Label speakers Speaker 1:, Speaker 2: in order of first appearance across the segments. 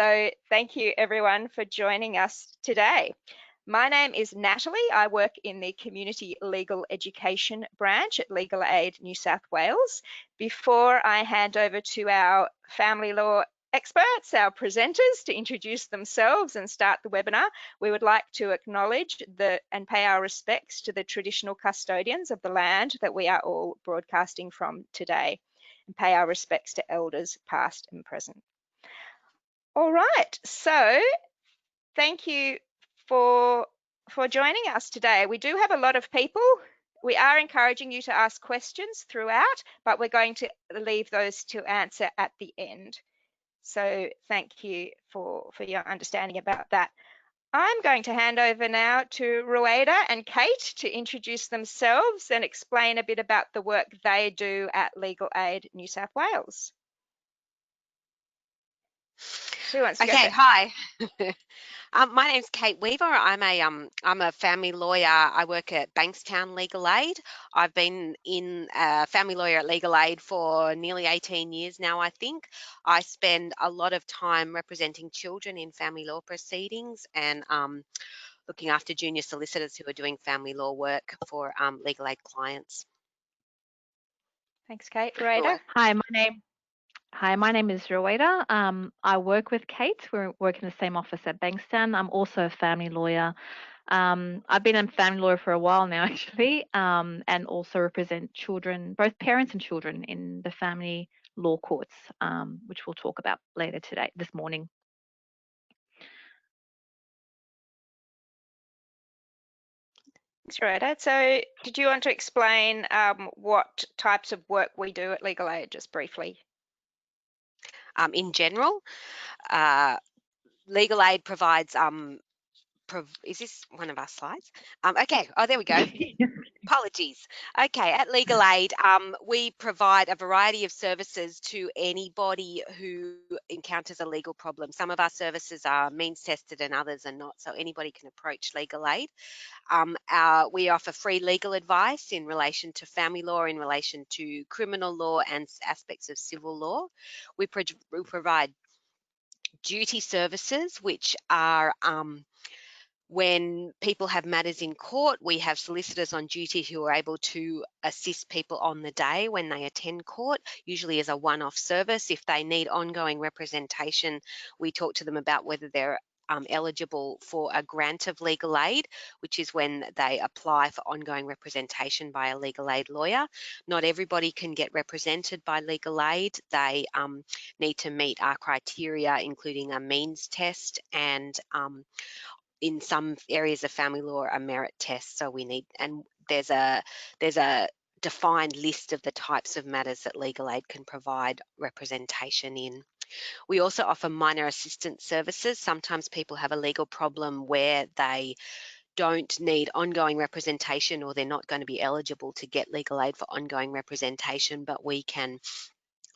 Speaker 1: So thank you everyone for joining us today. My name is Natalie. I work in the Community Legal Education branch at Legal Aid New South Wales. Before I hand over to our family law experts, our presenters, to introduce themselves and start the webinar, we would like to acknowledge and pay our respects to the traditional custodians of the land that we are all broadcasting from today, and pay our respects to elders past and present. All right, so thank you for joining us today. We do have a lot of people. We are encouraging you to ask questions throughout, but we're going to leave those to answer at the end. So thank you for your understanding about that. I'm going to hand over now to Rueda and Kate to introduce themselves and explain a bit about the work they do at Legal Aid New South Wales. Who wants to go first?
Speaker 2: Hi. My name's Kate Weaver. I'm a family lawyer. I work at Bankstown Legal Aid. I've been in family lawyer at Legal Aid for nearly 18 years now, I think. I spend a lot of time representing children in family law proceedings and looking after junior solicitors who are doing family law work for Legal Aid clients.
Speaker 1: Thanks, Kate. Rueda?
Speaker 3: Hi, my name is Rueda. I work with Kate. We work in the same office at Bankstown. I'm also a family lawyer. I've been a family lawyer for a while now, actually, and also represent children, both parents and children, in the family law courts, which we'll talk about later this morning.
Speaker 1: Thanks, Rueda. So did you want to explain what types of work we do at Legal Aid, just briefly?
Speaker 2: In general, Legal Aid provides, is this one of our slides? Okay, oh, there we go. Apologies. Okay, at Legal Aid, we provide a variety of services to anybody who encounters a legal problem. Some of our services are means tested and others are not, so anybody can approach Legal Aid. We offer free legal advice in relation to family law, in relation to criminal law and aspects of civil law. We provide duty services, which are when people have matters in court, we have solicitors on duty who are able to assist people on the day when they attend court, usually as a one-off service. If they need ongoing representation, we talk to them about whether they're eligible for a grant of legal aid, which is when they apply for ongoing representation by a legal aid lawyer. Not everybody can get represented by legal aid. They need to meet our criteria, including a means test and in some areas of family law, a merit test. So we need, and there's a defined list of the types of matters that Legal Aid can provide representation in. We also offer minor assistance services. Sometimes people have a legal problem where they don't need ongoing representation or they're not going to be eligible to get legal aid for ongoing representation, but we can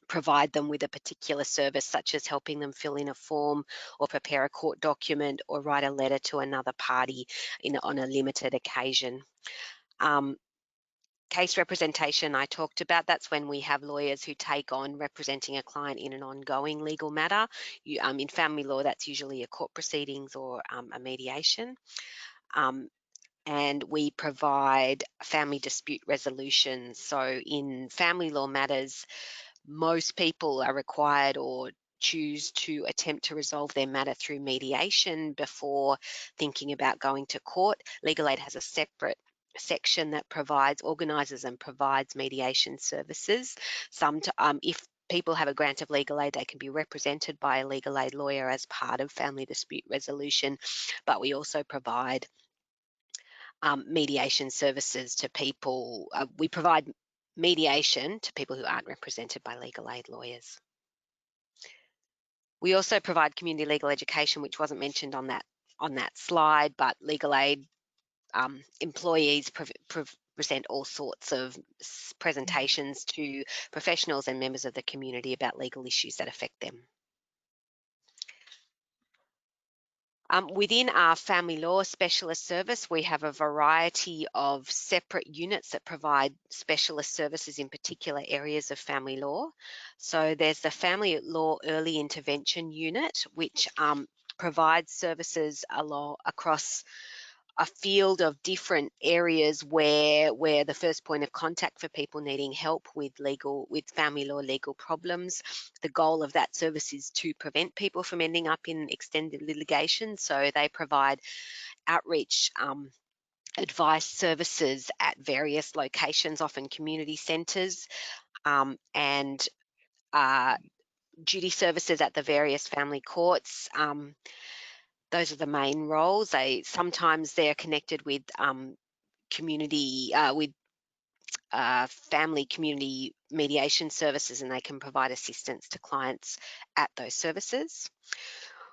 Speaker 2: provide them with a particular service, such as helping them fill in a form or prepare a court document or write a letter to another party on a limited occasion. Case representation I talked about, that's when we have lawyers who take on representing a client in an ongoing legal matter. In family law, that's usually a court proceedings or a mediation. And we provide family dispute resolution. So in family law matters, most people are required or choose to attempt to resolve their matter through mediation before thinking about going to court. Legal Aid has a separate section that organises and provides mediation services. If people have a grant of legal aid, they can be represented by a legal aid lawyer as part of family dispute resolution, but we also provide mediation services to people. We provide mediation to people who aren't represented by legal aid lawyers. We also provide community legal education, which wasn't mentioned on that slide, but legal aid employees present all sorts of presentations to professionals and members of the community about legal issues that affect them. Within our family law specialist service, we have a variety of separate units that provide specialist services in particular areas of family law. So there's the Family Law Early Intervention Unit, which provides services across a field of different areas where the first point of contact for people needing help with family law legal problems. The goal of that service is to prevent people from ending up in extended litigation. So they provide outreach advice services at various locations, often community centres, and duty services at the various family courts. Those are the main roles. Sometimes they're connected with family community mediation services, and they can provide assistance to clients at those services.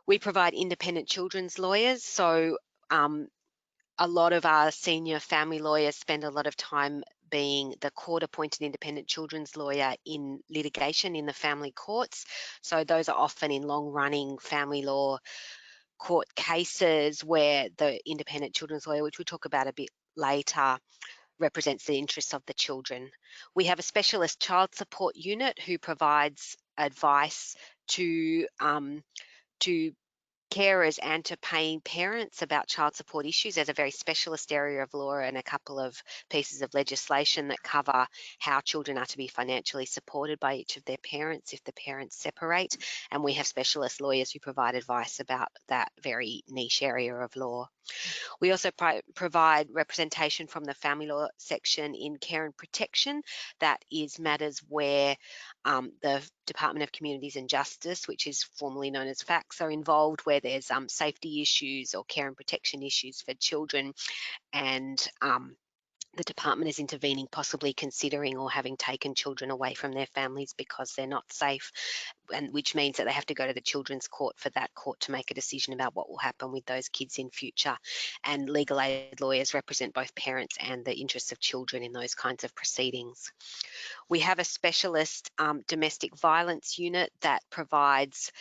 Speaker 2: We provide independent children's lawyers. So a lot of our senior family lawyers spend a lot of time being the court-appointed independent children's lawyer in litigation in the family courts. So those are often in long-running family law court cases where the independent children's lawyer, which we'll talk about a bit later, represents the interests of the children. We have a specialist child support unit who provides advice to carers and to paying parents about child support issues. There's a very specialist area of law and a couple of pieces of legislation that cover how children are to be financially supported by each of their parents if the parents separate. And we have specialist lawyers who provide advice about that very niche area of law. We also provide representation from the family law section in care and protection. That is matters where the Department of Communities and Justice, which is formerly known as FACS, are involved, where there's safety issues or care and protection issues for children, and the department is intervening, possibly considering or having taken children away from their families because they're not safe, and which means that they have to go to the children's court for that court to make a decision about what will happen with those kids in future. And legal aid lawyers represent both parents and the interests of children in those kinds of proceedings. We have a specialist domestic violence unit that provides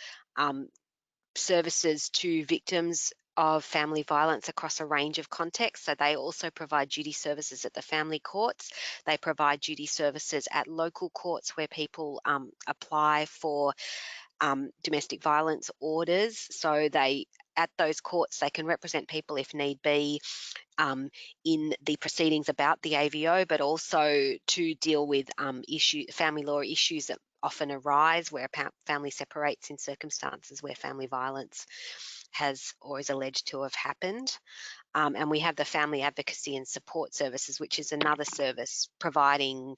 Speaker 2: services to victims of family violence across a range of contexts. So they also provide duty services at the family courts. They provide duty services at local courts where people apply for domestic violence orders. So at those courts, they can represent people if need be in the proceedings about the AVO, but also to deal with family law issues that often arise where a family separates in circumstances where family violence has or is alleged to have happened. And we have the Family Advocacy and Support Services, which is another service providing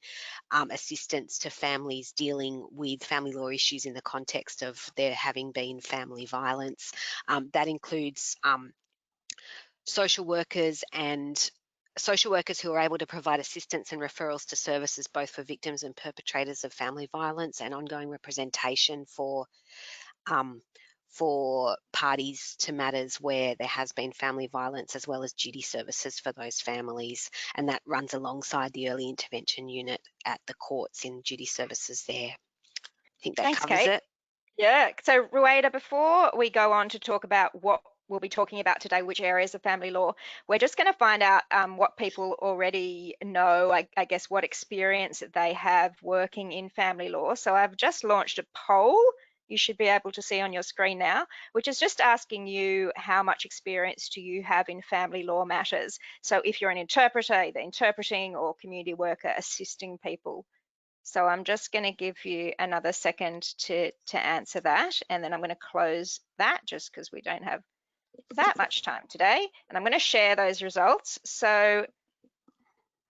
Speaker 2: assistance to families dealing with family law issues in the context of there having been family violence. That includes social workers who are able to provide assistance and referrals to services both for victims and perpetrators of family violence, and ongoing representation for parties to matters where there has been family violence, as well as duty services for those families. And that runs alongside the early intervention unit at the courts in duty services there. I think that
Speaker 1: Thanks,
Speaker 2: covers
Speaker 1: Kate.
Speaker 2: it.
Speaker 1: Yeah, so Rueda, before we go on to talk about what we'll be talking about today, which areas of family law, we're just going to find out what people already know, I guess what experience they have working in family law. So I've just launched a poll you should be able to see on your screen now, which is just asking you how much experience do you have in family law matters. So if you're an interpreter, either interpreting or community worker assisting people. So I'm just going to give you another second to answer that, and then I'm going to close that just because we don't have that much time today. And I'm going to share those results. So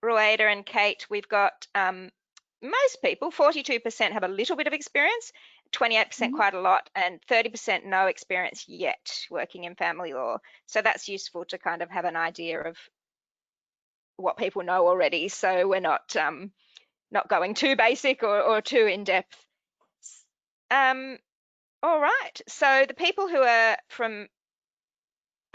Speaker 1: Rueda and Kate, we've got most people, 42% have a little bit of experience, 28% quite a lot, and 30% no experience yet working in family law. So that's useful to kind of have an idea of what people know already, so we're not going too basic or too in depth. All right, so the people who are from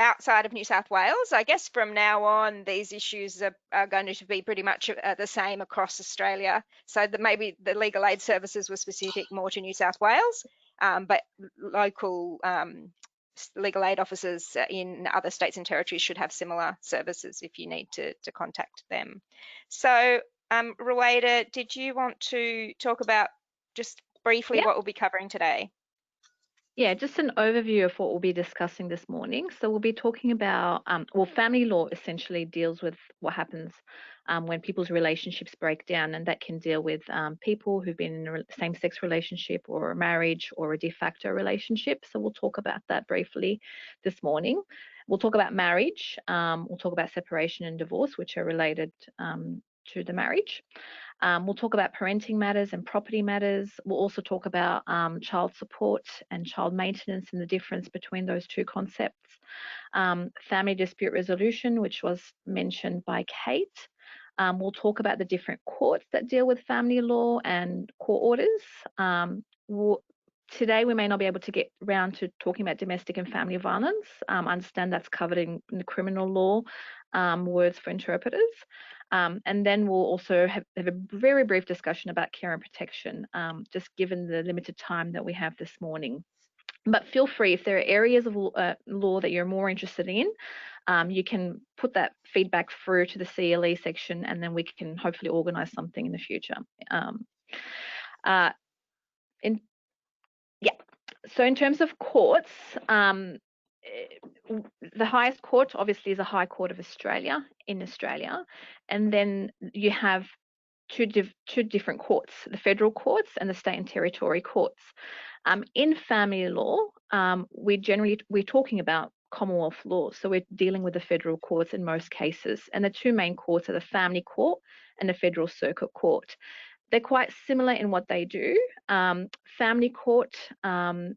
Speaker 1: outside of New South Wales, I guess from now on, these issues are going to be pretty much the same across Australia. So maybe the legal aid services were specific more to New South Wales, but local legal aid officers in other states and territories should have similar services if you need to contact them. So, Ruwaida, did you want to talk about just briefly
Speaker 3: Yeah.
Speaker 1: what we'll be covering today?
Speaker 3: Yeah, just an overview of what we'll be discussing this morning. So we'll be talking about, well, family law essentially deals with what happens when people's relationships break down, and that can deal with people who've been in a same-sex relationship or a marriage or a de facto relationship. So we'll talk about that briefly this morning. We'll talk about marriage. We'll talk about separation and divorce, which are related to the marriage. We'll talk about parenting matters and property matters. We'll also talk about child support and child maintenance and the difference between those two concepts. Family dispute resolution, which was mentioned by Kate. We'll talk about the different courts that deal with family law and court orders. Today, we may not be able to get around to talking about domestic and family violence. I understand that's covered in the criminal law, words for interpreters. And then we'll also have a very brief discussion about care and protection, just given the limited time that we have this morning. But feel free, if there are areas of law that you're more interested in, you can put that feedback through to the CLE section, and then we can hopefully organise something in the future. So in terms of courts, the highest court obviously is the High Court of Australia in Australia, and then you have two different courts, the federal courts and the state and territory courts. In family law, we're talking about Commonwealth law, so we're dealing with the federal courts in most cases, and the two main courts are the Family Court and the Federal Circuit Court. They're quite similar in what they do. Family Court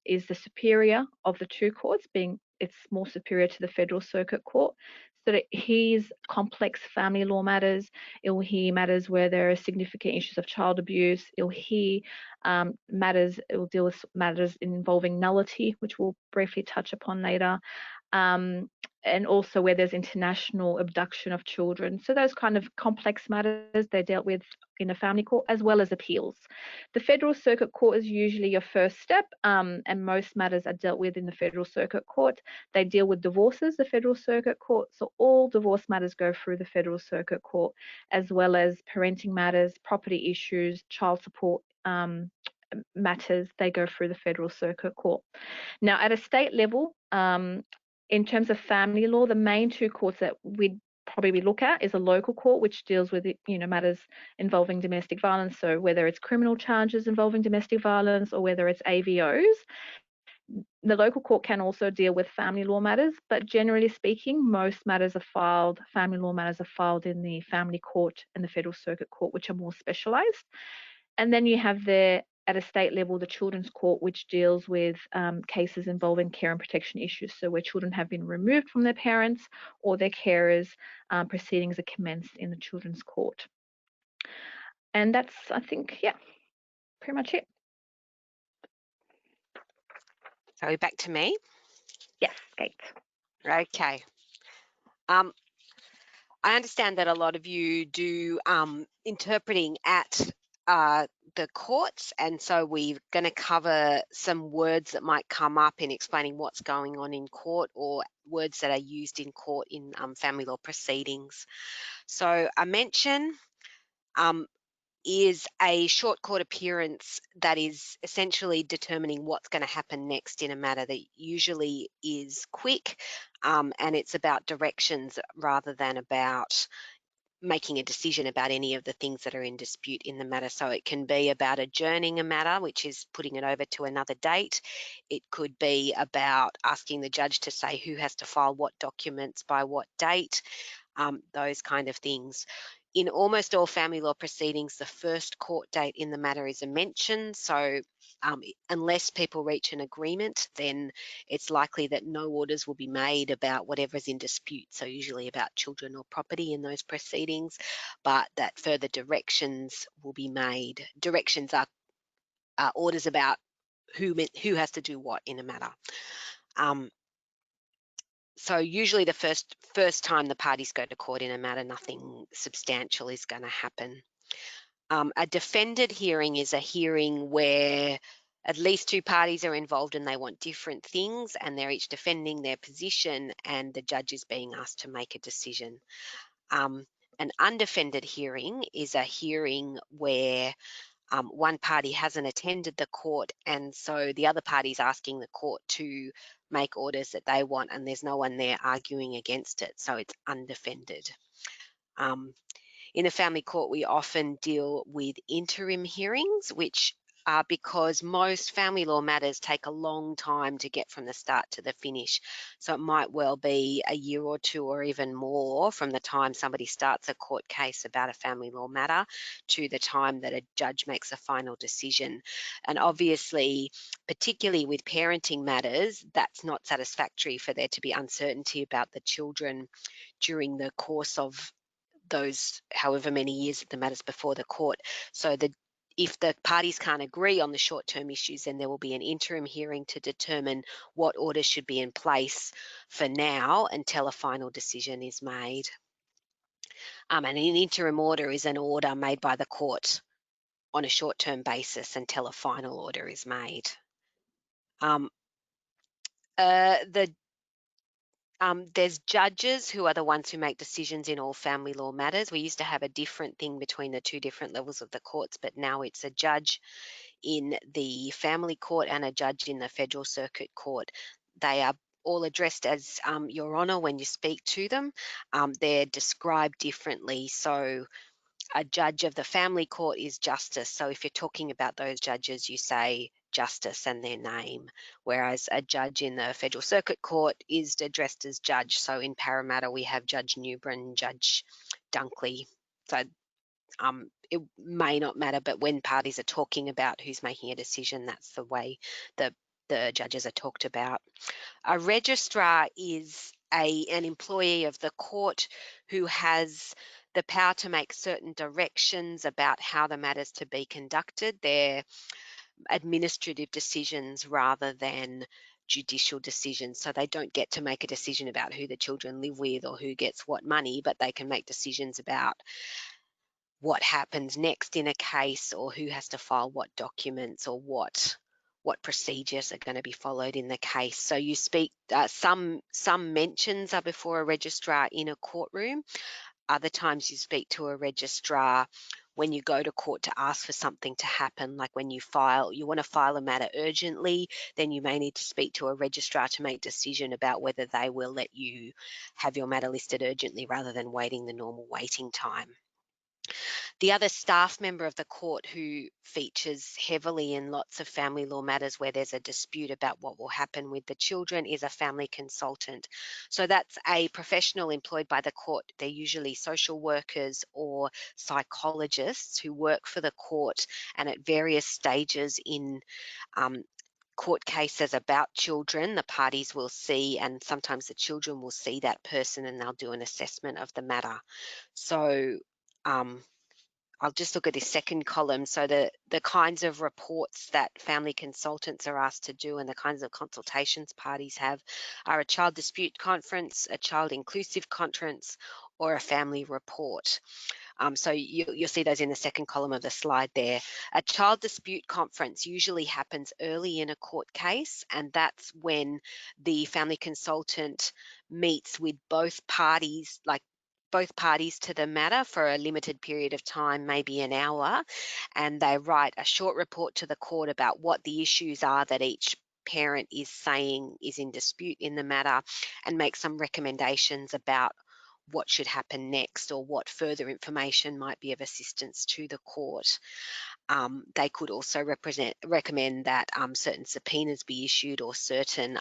Speaker 3: is the superior of the two courts, being it's more superior to the Federal Circuit Court. So that it hears complex family law matters. It will hear matters where there are significant issues of child abuse. It will hear matters. It will deal with matters involving nullity, which we'll briefly touch upon later. And also where there's international abduction of children. So those kind of complex matters, they're dealt with in a family court, as well as appeals. The Federal Circuit Court is usually your first step, and most matters are dealt with in the Federal Circuit Court. They deal with divorces, the Federal Circuit Court, so all divorce matters go through the Federal Circuit Court, as well as parenting matters, property issues, child support matters, they go through the Federal Circuit Court. Now, at a state level, in terms of family law, the main two courts that we'd probably look at is a local court, which deals with matters involving domestic violence. So whether it's criminal charges involving domestic violence or whether it's AVOs, the local court can also deal with family law matters. But generally speaking, most family law matters are filed in the Family Court and the Federal Circuit Court, which are more specialised. And then you have at a state level, the Children's Court, which deals with cases involving care and protection issues. So where children have been removed from their parents or their carers, proceedings are commenced in the Children's Court. And that's, I think, yeah, pretty much it.
Speaker 2: So back to me?
Speaker 3: Yes, Kate.
Speaker 2: Okay. I understand that a lot of you do interpreting at the courts, and so we're going to cover some words that might come up in explaining what's going on in court, or words that are used in court in family law proceedings. So a mention is a short court appearance that is essentially determining what's going to happen next in a matter that usually is quick, and it's about directions rather than about making a decision about any of the things that are in dispute in the matter. So it can be about adjourning a matter, which is putting it over to another date. It could be about asking the judge to say who has to file what documents by what date, those kind of things. In almost all family law proceedings, the first court date in the matter is a mention. So unless people reach an agreement, then it's likely that no orders will be made about whatever's in dispute, so usually about children or property in those proceedings, but that further directions will be made. Directions are orders about who has to do what in a matter. So usually the first time the parties go to court in a matter, nothing substantial is going to happen. A defended hearing is a hearing where at least two parties are involved and they want different things and they're each defending their position and the judge is being asked to make a decision. An undefended hearing is a hearing where one party hasn't attended the court and so the other party is asking the court to make orders that they want and there's no one there arguing against it, so it's undefended. In the family court, we often deal with interim hearings, which are because most family law matters take a long time to get from the start to the finish. So it might well be a year or two or even more from the time somebody starts a court case about a family law matter to the time that a judge makes a final decision. And obviously, particularly with parenting matters, that's not satisfactory for there to be uncertainty about the children during the course of those however many years that the matter's before the court. So if the parties can't agree on the short-term issues, then there will be an interim hearing to determine what orders should be in place for now until a final decision is made. And an interim order is an order made by the court on a short-term basis until a final order is made. There's judges who are the ones who make decisions in all family law matters. We used to have a different thing between the two different levels of the courts, but now it's a judge in the family court and a judge in the federal circuit court. They are all addressed as Your Honour when you speak to them. They're described differently. So a judge of the family court is justice. So if you're talking about those judges, you say justice and their name, whereas a judge in the federal circuit court is addressed as judge. So in Parramatta, we have Judge Newbern, Judge Dunkley. So it may not matter, but when parties are talking about who's making a decision, that's the way the judges are talked about. A registrar is an employee of the court who has the power to make certain directions about how the matter's to be conducted. They're administrative decisions rather than judicial decisions. So they don't get to make a decision about who the children live with or who gets what money, but they can make decisions about what happens next in a case or who has to file what documents or what procedures are going to be followed in the case. So you speak, some mentions are before a registrar in a courtroom. Other times you speak to a registrar when you go to court to ask for something to happen, like when you want to file a matter urgently, then you may need to speak to a registrar to make a decision about whether they will let you have your matter listed urgently rather than waiting the normal waiting time. The other staff member of the court who features heavily in lots of family law matters where there's a dispute about what will happen with the children is a family consultant. So that's a professional employed by the court. They're usually social workers or psychologists who work for the court and at various stages in court cases about children, the parties will see, and sometimes the children will see that person and they'll do an assessment of the matter. So I'll just look at this second column. So the kinds of reports that family consultants are asked to do and the kinds of consultations parties have are a child dispute conference, a child inclusive conference, or a family report. So you'll see those in the second column of the slide there. A child dispute conference usually happens early in a court case, and that's when the family consultant meets with both parties, both parties to the matter for a limited period of time, maybe an hour, and they write a short report to the court about what the issues are that each parent is saying is in dispute in the matter and make some recommendations about what should happen next or what further information might be of assistance to the court. They could also recommend that certain subpoenas be issued or certain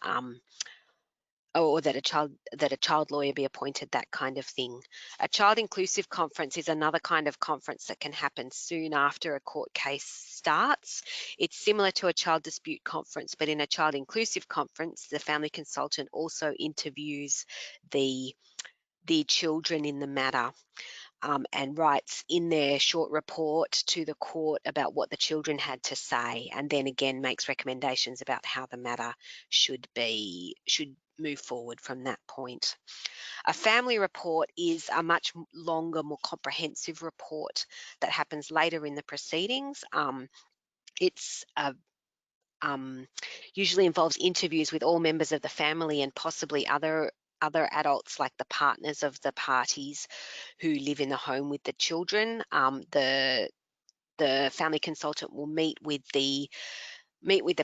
Speaker 2: or that a child lawyer be appointed, that kind of thing. A child inclusive conference is another kind of conference that can happen soon after a court case starts. It's similar to a child dispute conference, but in a child inclusive conference, the family consultant also interviews the children in the matter and writes in their short report to the court about what the children had to say, and then again makes recommendations about how the matter should move forward from that point. A family report is a much longer, more comprehensive report that happens later in the proceedings. It's usually involves interviews with all members of the family and possibly other adults like the partners of the parties who live in the home with the children. The family consultant will meet with the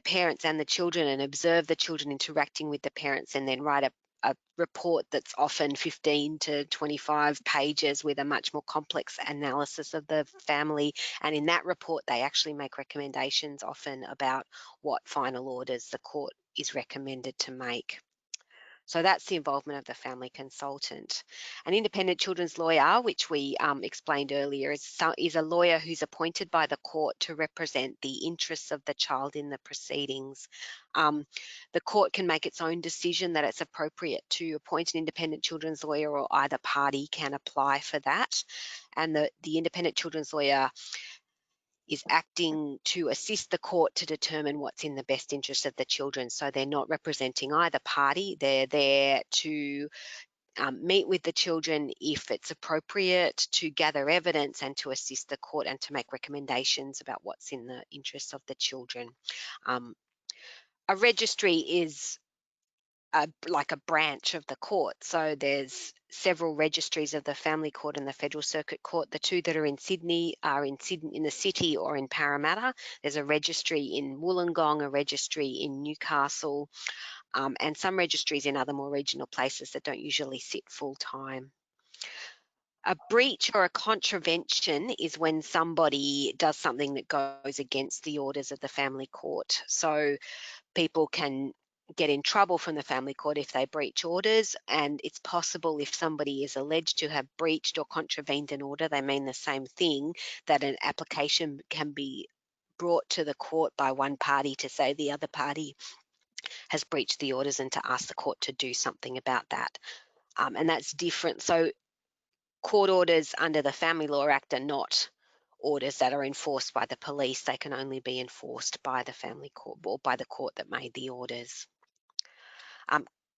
Speaker 2: parents and the children and observe the children interacting with the parents, and then write a report that's often 15 to 25 pages with a much more complex analysis of the family. And in that report, they actually make recommendations often about what final orders the court is recommended to make. So that's the involvement of the family consultant. An independent children's lawyer, which we explained earlier, is a lawyer who's appointed by the court to represent the interests of the child in the proceedings. The court can make its own decision that it's appropriate to appoint an independent children's lawyer, or either party can apply for that. And the independent children's lawyer is acting to assist the court to determine what's in the best interest of the children. So they're not representing either party. They're there to meet with the children if it's appropriate, to gather evidence and to assist the court and to make recommendations about what's in the interests of the children. A registry is like a branch of the court. So there's several registries of the Family Court and the Federal Circuit Court. The two that are in Sydney are in the city or in Parramatta. There's a registry in Wollongong, a registry in Newcastle, and some registries in other more regional places that don't usually sit full time. A breach or a contravention is when somebody does something that goes against the orders of the family court. So people can get in trouble from the family court if they breach orders, and it's possible, if somebody is alleged to have breached or contravened an order, they mean the same thing, that an application can be brought to the court by one party to say the other party has breached the orders and to ask the court to do something about that. And that's different. So court orders under the Family Law Act are not orders that are enforced by the police. They can only be enforced by the family court, or by the court that made the orders.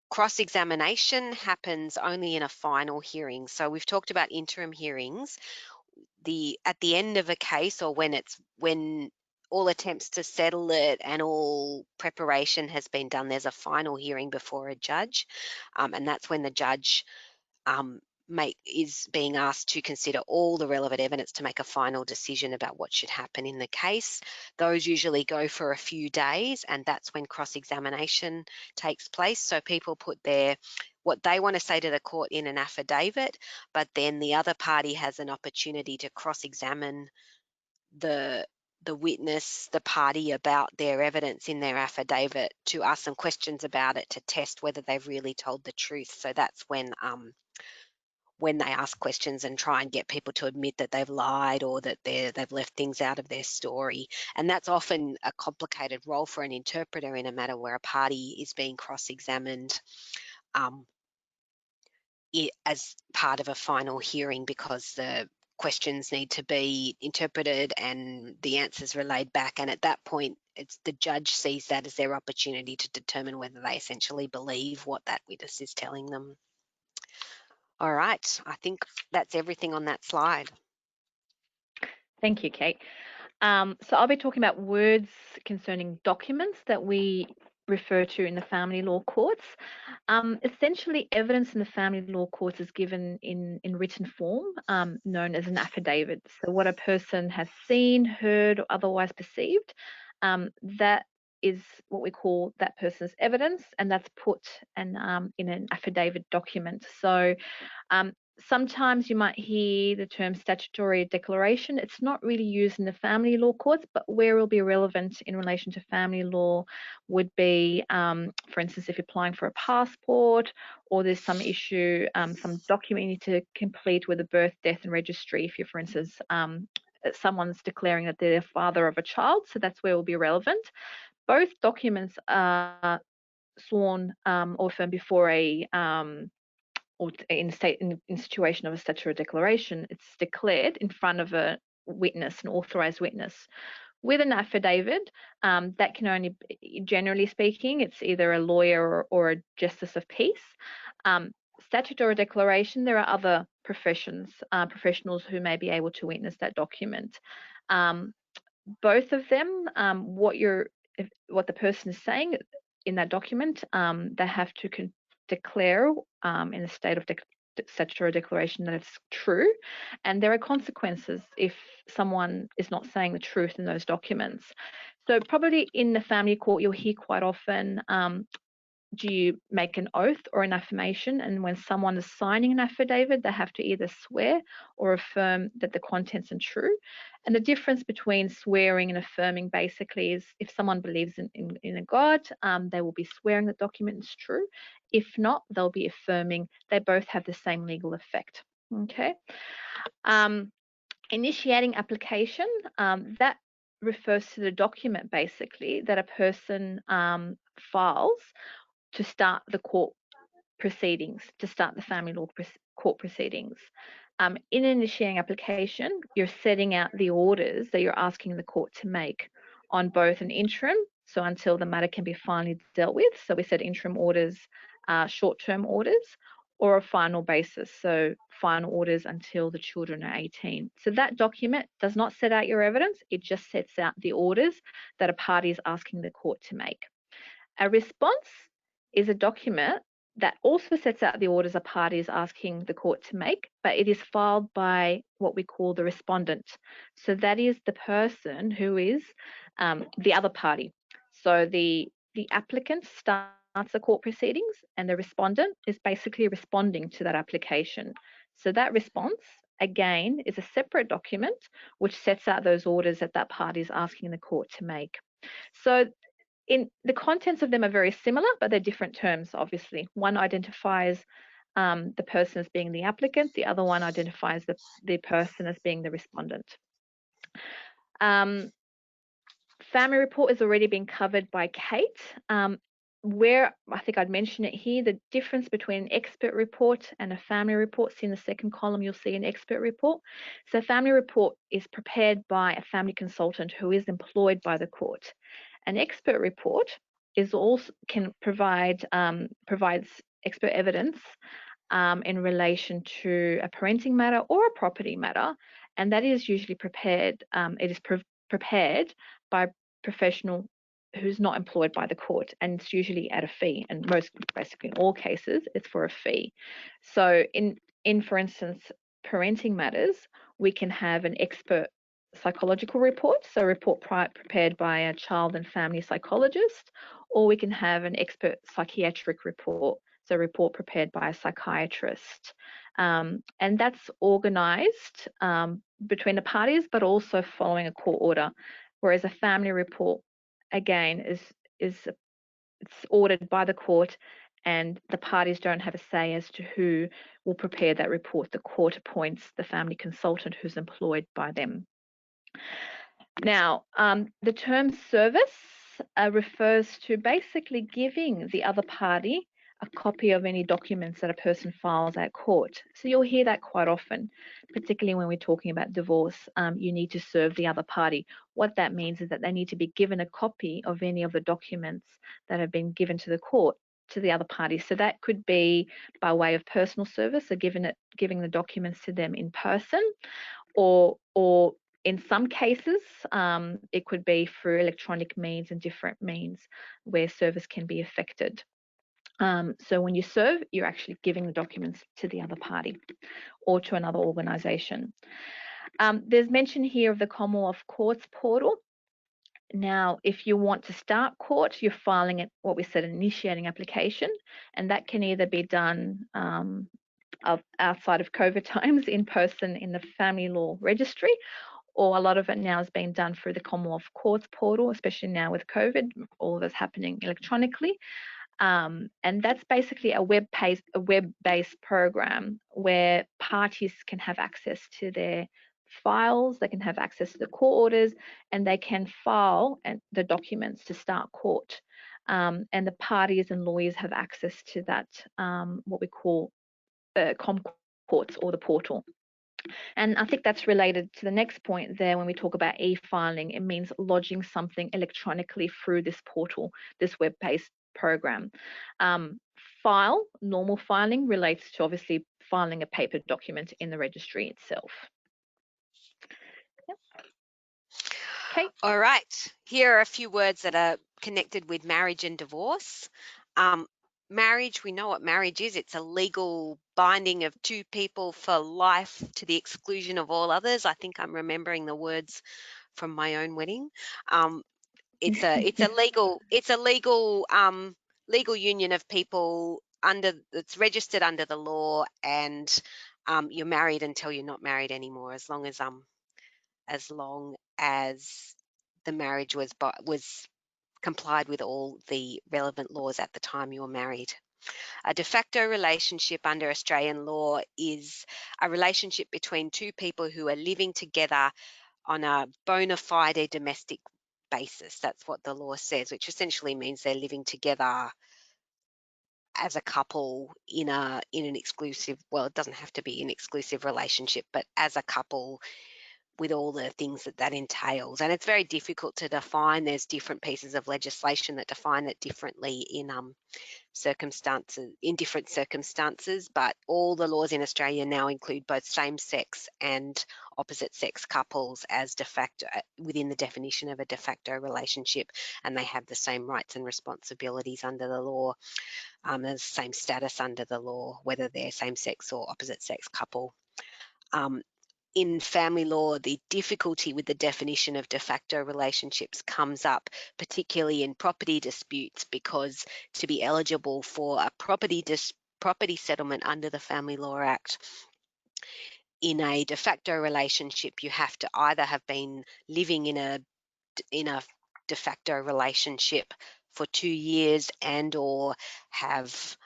Speaker 2: Cross-examination happens only in a final hearing. So we've talked about interim hearings. At the end of a case, or when all attempts to settle it and all preparation has been done, there's a final hearing before a judge, and that's when the judge is being asked to consider all the relevant evidence to make a final decision about what should happen in the case. Those usually go for a few days, and that's when cross-examination takes place. So people put what they want to say to the court in an affidavit, but then the other party has an opportunity to cross-examine the witness, the party, about their evidence in their affidavit, to ask them questions about it, to test whether they've really told the truth. So that's when they ask questions and try and get people to admit that they've lied, or that they've left things out of their story. And that's often a complicated role for an interpreter in a matter where a party is being cross-examined as part of a final hearing, because the questions need to be interpreted and the answers relayed back. And at that point, the judge sees that as their opportunity to determine whether they essentially believe what that witness is telling them. All right, I think that's everything on that slide.
Speaker 3: Thank you, Kate. So I'll be talking about words concerning documents that we refer to in the family law courts. Essentially, evidence in the family law courts is given in written form, known as an affidavit. So what a person has seen, heard, or otherwise perceived, that is what we call that person's evidence, and that's put in an affidavit document. So sometimes you might hear the term statutory declaration. It's not really used in the family law courts, but where it will be relevant in relation to family law would be, for instance, if you're applying for a passport, or there's some issue, some document you need to complete with a birth, death, and registry. If you're, for instance, someone's declaring that they're the father of a child, so that's where it will be relevant. Both documents are sworn or affirmed before or in situation of a statutory declaration. It's declared in front of a witness, an authorised witness. With an affidavit, that can only, generally speaking, it's either a lawyer or a justice of peace. Statutory declaration, there are other professionals who may be able to witness that document. Both of them, what you're what the person is saying in that document, they have to declare in a state of statutory declaration that it's true, and there are consequences if someone is not saying the truth in those documents. So probably in the family court, you'll hear quite often, do you make an oath or an affirmation? And when someone is signing an affidavit, they have to either swear or affirm that the contents are true. And the difference between swearing and affirming basically is if someone believes in a God, they will be swearing the document is true. If not, they'll be affirming. They both have the same legal effect. Okay. Initiating application, that refers to the document basically that a person files to start the court proceedings, to start the family law court proceedings. In an initiating application, you're setting out the orders that you're asking the court to make on both an interim, so until the matter can be finally dealt with. So we set interim orders, short-term orders, or a final basis, so final orders until the children are 18. So that document does not set out your evidence, it just sets out the orders that a party is asking the court to make. A response is a document that also sets out the orders a party is asking the court to make, but it is filed by what we call the respondent. So that is the person who is the other party. So the applicant starts the court proceedings and the respondent is basically responding to that application. So that response, again, is a separate document which sets out those orders that that party is asking the court to make. So in the contents of them are very similar, but they're different terms, obviously. One identifies the person as being the applicant, the other one identifies the person as being the respondent. Family report has already been covered by Kate. Where I think I'd mention it here, the difference between an expert report and a family report. So in the second column, you'll see an expert report. So a family report is prepared by a family consultant who is employed by the court. An expert report is also provides expert evidence in relation to a parenting matter or a property matter, and that is usually prepared. It is prepared by a professional who's not employed by the court, and it's usually at a fee. And basically in all cases, it's for a fee. So in for instance, parenting matters, we can have an expert psychological report, so a report prepared by a child and family psychologist, or we can have an expert psychiatric report, so a report prepared by a psychiatrist. And that's organised between the parties, but also following a court order, whereas a family report, again, it's ordered by the court, and the parties don't have a say as to who will prepare that report. The court appoints the family consultant who's employed by them. Now, the term service refers to basically giving the other party a copy of any documents that a person files at court. So you'll hear that quite often, particularly when we're talking about divorce. You need to serve the other party. What that means is that they need to be given a copy of any of the documents that have been given to the court to the other party. So that could be by way of personal service, so giving the documents to them in person, or in some cases, it could be through electronic means and different means where service can be effected. So when you serve, you're actually giving the documents to the other party or to another organisation. There's mention here of the Commonwealth Courts portal. Now, if you want to start court, you're filing it, what we said, an initiating application, and that can either be done outside of COVID times, in person in the Family Law Registry, or a lot of it now is being done through the Commonwealth Courts portal, especially now with COVID, all of it's happening electronically. And that's basically a web-based program where parties can have access to their files, they can have access to the court orders, and they can file the documents to start court. And the parties and lawyers have access to that, what we call ComCourts, or the portal. And I think that's related to the next point there when we talk about e-filing. It means lodging something electronically through this portal, this web-based program. Normal filing relates to obviously filing a paper document in the registry itself. Yep. Okay.
Speaker 2: All right. Here are a few words that are connected with marriage and divorce. Marriage, we know what marriage is. It's a legal binding of two people for life to the exclusion of all others. I think I'm remembering the words from my own wedding. It's a legal union of people that's registered under the law, and you're married until you're not married anymore, as long as the marriage was complied with all the relevant laws at the time you were married. A de facto relationship under Australian law is a relationship between two people who are living together on a bona fide domestic basis. That's what the law says, which essentially means they're living together as a couple in an exclusive, well, it doesn't have to be an exclusive relationship, but as a couple with all the things that entails. And it's very difficult to define. There's different pieces of legislation that define it differently in different circumstances, but all the laws in Australia now include both same-sex and opposite-sex couples as de facto within the definition of a de facto relationship, and they have the same rights and responsibilities under the law, the same status under the law, whether they're same-sex or opposite-sex couple. In family law, the difficulty with the definition of de facto relationships comes up, particularly in property disputes, because to be eligible for a property settlement under the Family Law Act, in a de facto relationship, you have to either have been living in a de facto relationship for 2 years and or have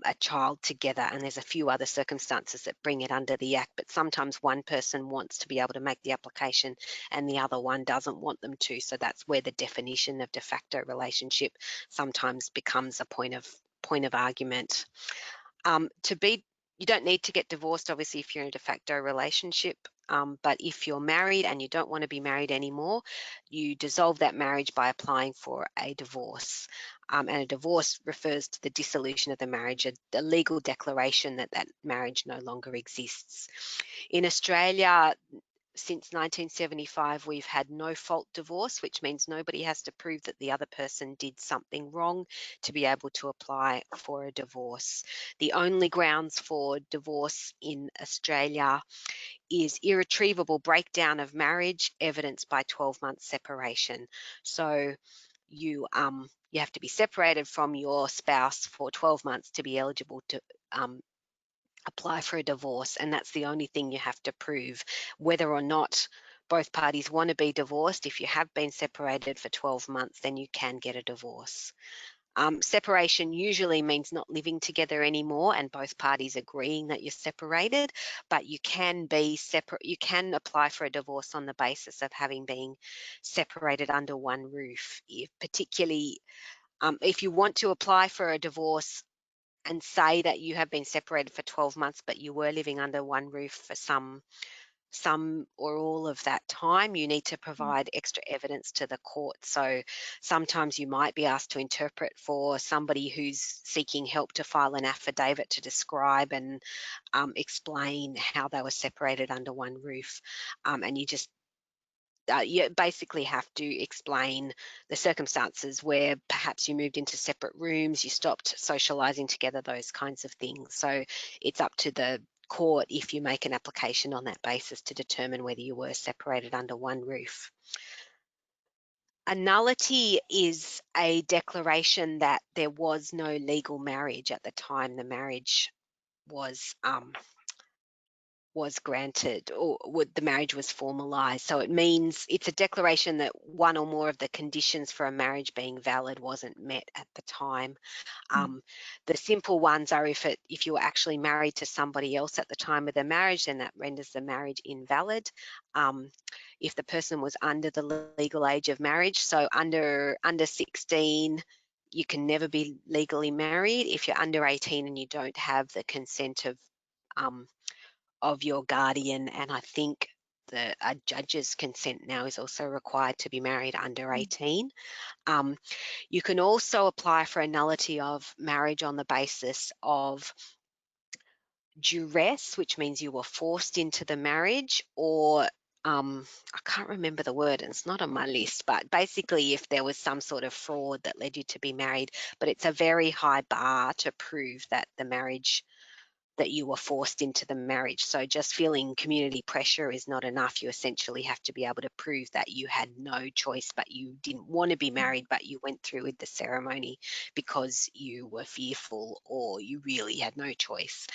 Speaker 2: a child together, and there's a few other circumstances that bring it under the Act, but sometimes one person wants to be able to make the application and the other one doesn't want them to, so that's where the definition of de facto relationship sometimes becomes a point of argument. You don't need to get divorced, obviously, if you're in a de facto relationship, but if you're married and you don't want to be married anymore, you dissolve that marriage by applying for a divorce. And a divorce refers to the dissolution of the marriage, a legal declaration that that marriage no longer exists. In Australia, since 1975, we've had no fault divorce, which means nobody has to prove that the other person did something wrong to be able to apply for a divorce. The only grounds for divorce in Australia is irretrievable breakdown of marriage evidenced by 12-month separation. So you have to be separated from your spouse for 12 months to be eligible to apply for a divorce, and that's the only thing you have to prove. Whether or not both parties want to be divorced, if you have been separated for 12 months, then you can get a divorce. Separation usually means not living together anymore and both parties agreeing that you're separated, but you can be separate. You can apply for a divorce on the basis of having been separated under one roof. Particularly if you want to apply for a divorce and say that you have been separated for 12 months, but you were living under one roof for some or all of that time, you need to provide extra evidence to the court. So sometimes you might be asked to interpret for somebody who's seeking help to file an affidavit to describe and explain how they were separated under one roof. And you basically have to explain the circumstances where perhaps you moved into separate rooms, you stopped socializing together, those kinds of things. So it's up to the court if you make an application on that basis to determine whether you were separated under one roof. A nullity is a declaration that there was no legal marriage at the time the marriage was granted, or the marriage was formalized. So it means it's a declaration that one or more of the conditions for a marriage being valid wasn't met at the time. The simple ones are if you were actually married to somebody else at the time of the marriage, then that renders the marriage invalid. If the person was under the legal age of marriage, so under 16, you can never be legally married. If you're under 18 and you don't have the consent of your guardian, and I think a judge's consent now is also required to be married under 18. You can also apply for a nullity of marriage on the basis of duress, which means you were forced into the marriage, or I can't remember the word, and it's not on my list, but basically if there was some sort of fraud that led you to be married, but it's a very high bar to prove that the marriage, that you were forced into the marriage. So just feeling community pressure is not enough. You essentially have to be able to prove that you had no choice, but you didn't want to be married, but you went through with the ceremony because you were fearful or you really had no choice.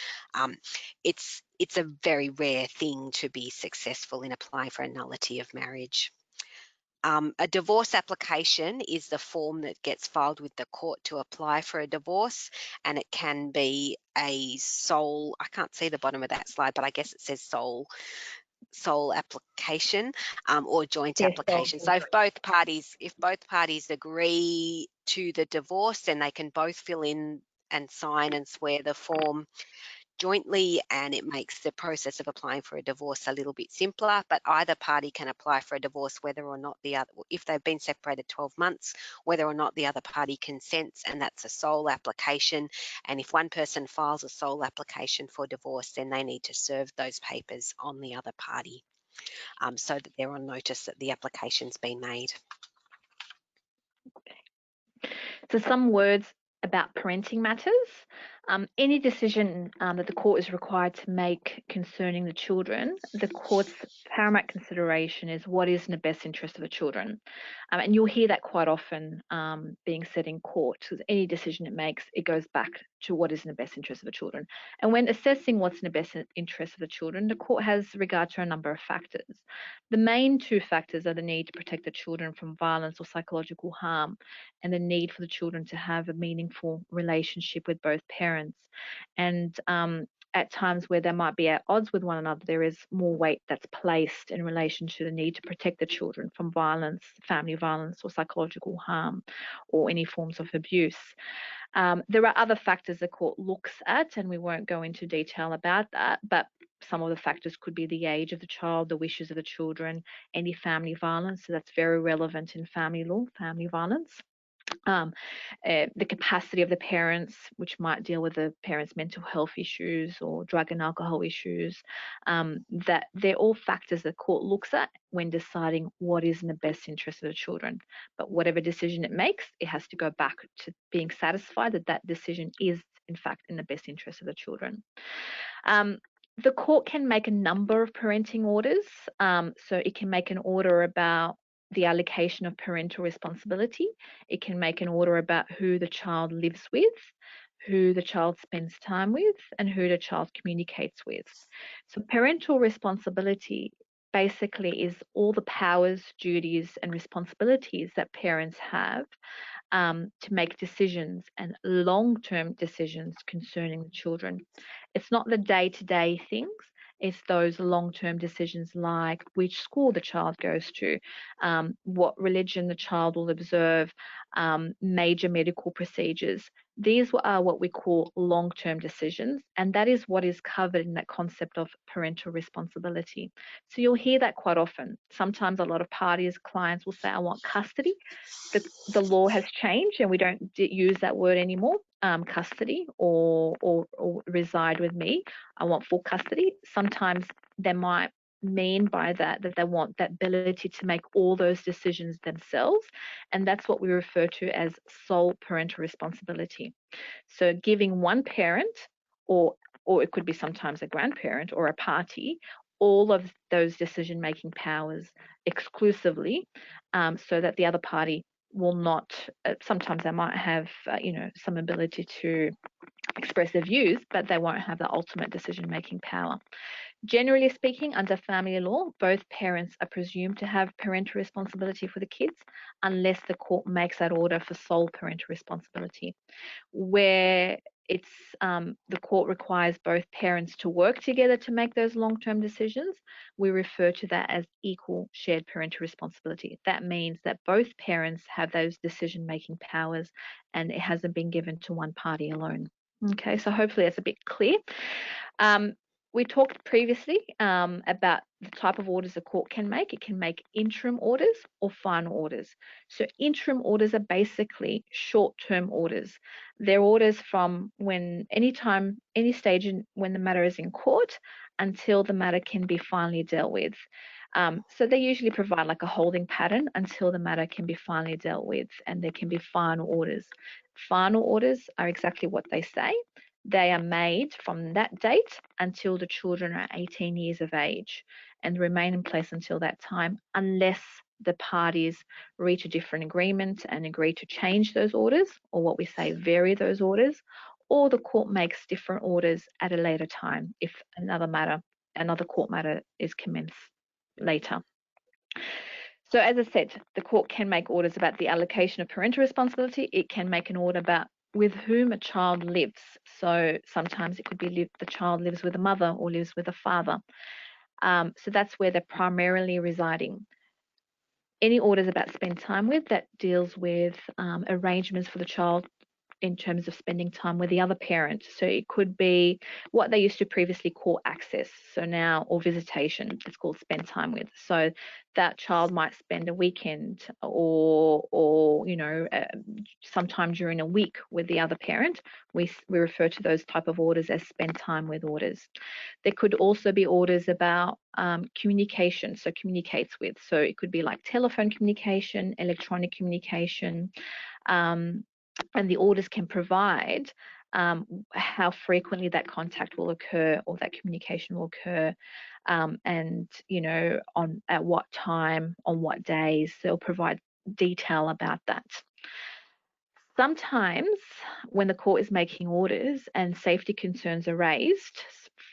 Speaker 2: It's a very rare thing to be successful in applying for a nullity of marriage. A divorce application is the form that gets filed with the court to apply for a divorce, and it can be a sole, I can't see the bottom of that slide, but I guess it says sole application, or joint
Speaker 3: Yes,
Speaker 2: application. So if both parties agree to the divorce, then they can both fill in and sign and swear the form jointly, and it makes the process of applying for a divorce a little bit simpler. But either party can apply for a divorce whether or not the other, if they've been separated 12 months, whether or not the other party consents, and that's a sole application. And if one person files a sole application for divorce, then they need to serve those papers on the other party, so that they're on notice that the application's been made.
Speaker 3: So some words about parenting matters. Any decision that the court is required to make concerning the children, the court's paramount consideration is what is in the best interest of the children. And you'll hear that quite often being said in court, because any decision it makes, it goes back to what is in the best interest of the children. And when assessing what's in the best interest of the children, the court has regard to a number of factors. The main two factors are the need to protect the children from violence or psychological harm, and the need for the children to have a meaningful relationship with both parents. And at times where they might be at odds with one another, there is more weight that's placed in relation to the need to protect the children from violence, family violence, or psychological harm, or any forms of abuse. There are other factors the court looks at, and we won't go into detail about that, but some of the factors could be the age of the child, the wishes of the children, any family violence. So that's very relevant in family law, family violence. The capacity of the parents, which might deal with the parents' mental health issues or drug and alcohol issues, that they're all factors the court looks at when deciding what is in the best interest of the children. But whatever decision it makes, it has to go back to being satisfied that that decision is, in fact, in the best interest of the children. The court can make a number of parenting orders. So it can make an order about the allocation of parental responsibility. It can make an order about who the child lives with, who the child spends time with, and who the child communicates with. So parental responsibility basically is all the powers, duties, and responsibilities that parents have to make decisions, and long-term decisions concerning the children. It's not the day-to-day things. It's those long-term decisions like which school the child goes to, what religion the child will observe, major medical procedures. These are what we call long-term decisions, and that is what is covered in that concept of parental responsibility. So you'll hear that quite often. Sometimes a lot of parties, clients will say, I want custody. The law has changed and we don't use that word anymore, custody or reside with me. I want full custody. Sometimes they might mean by that they want that ability to make all those decisions themselves, and that's what we refer to as sole parental responsibility. So giving one parent, or it could be sometimes a grandparent or a party, all of those decision-making powers exclusively, so that the other party will not, sometimes they might have, some ability to express their views, but they won't have the ultimate decision-making power. Generally speaking, under family law, both parents are presumed to have parental responsibility for the kids unless the court makes that order for sole parental responsibility. Where it's the court requires both parents to work together to make those long-term decisions, we refer to that as equal shared parental responsibility. That means that both parents have those decision-making powers and it hasn't been given to one party alone. Okay, so hopefully that's a bit clear. We talked previously about the type of orders the court can make. It can make interim orders or final orders. So interim orders are basically short-term orders. They're orders from any stage when the matter is in court until the matter can be finally dealt with. So they usually provide like a holding pattern until the matter can be finally dealt with, and there can be final orders. Final orders are exactly what they say. They are made from that date until the children are 18 years of age and remain in place until that time, unless the parties reach a different agreement and agree to change those orders, or what we say, vary those orders, or the court makes different orders at a later time if another court matter is commenced later. So as I said, the court can make orders about the allocation of parental responsibility. It can make an order about with whom a child lives. So sometimes it could be the child lives with a mother or lives with a father. So that's where they're primarily residing. Any orders about spend time with, that deals with arrangements for the child in terms of spending time with the other parent. So it could be what they used to previously call access. So now, or visitation, it's called spend time with. So that child might spend a weekend or sometime during a week with the other parent. We refer to those type of orders as spend time with orders. There could also be orders about communication, so communicates with. So it could be like telephone communication, electronic communication, and the orders can provide how frequently that contact will occur or that communication will occur, and at what time, on what days. They'll provide detail about that. Sometimes when the court is making orders and safety concerns are raised,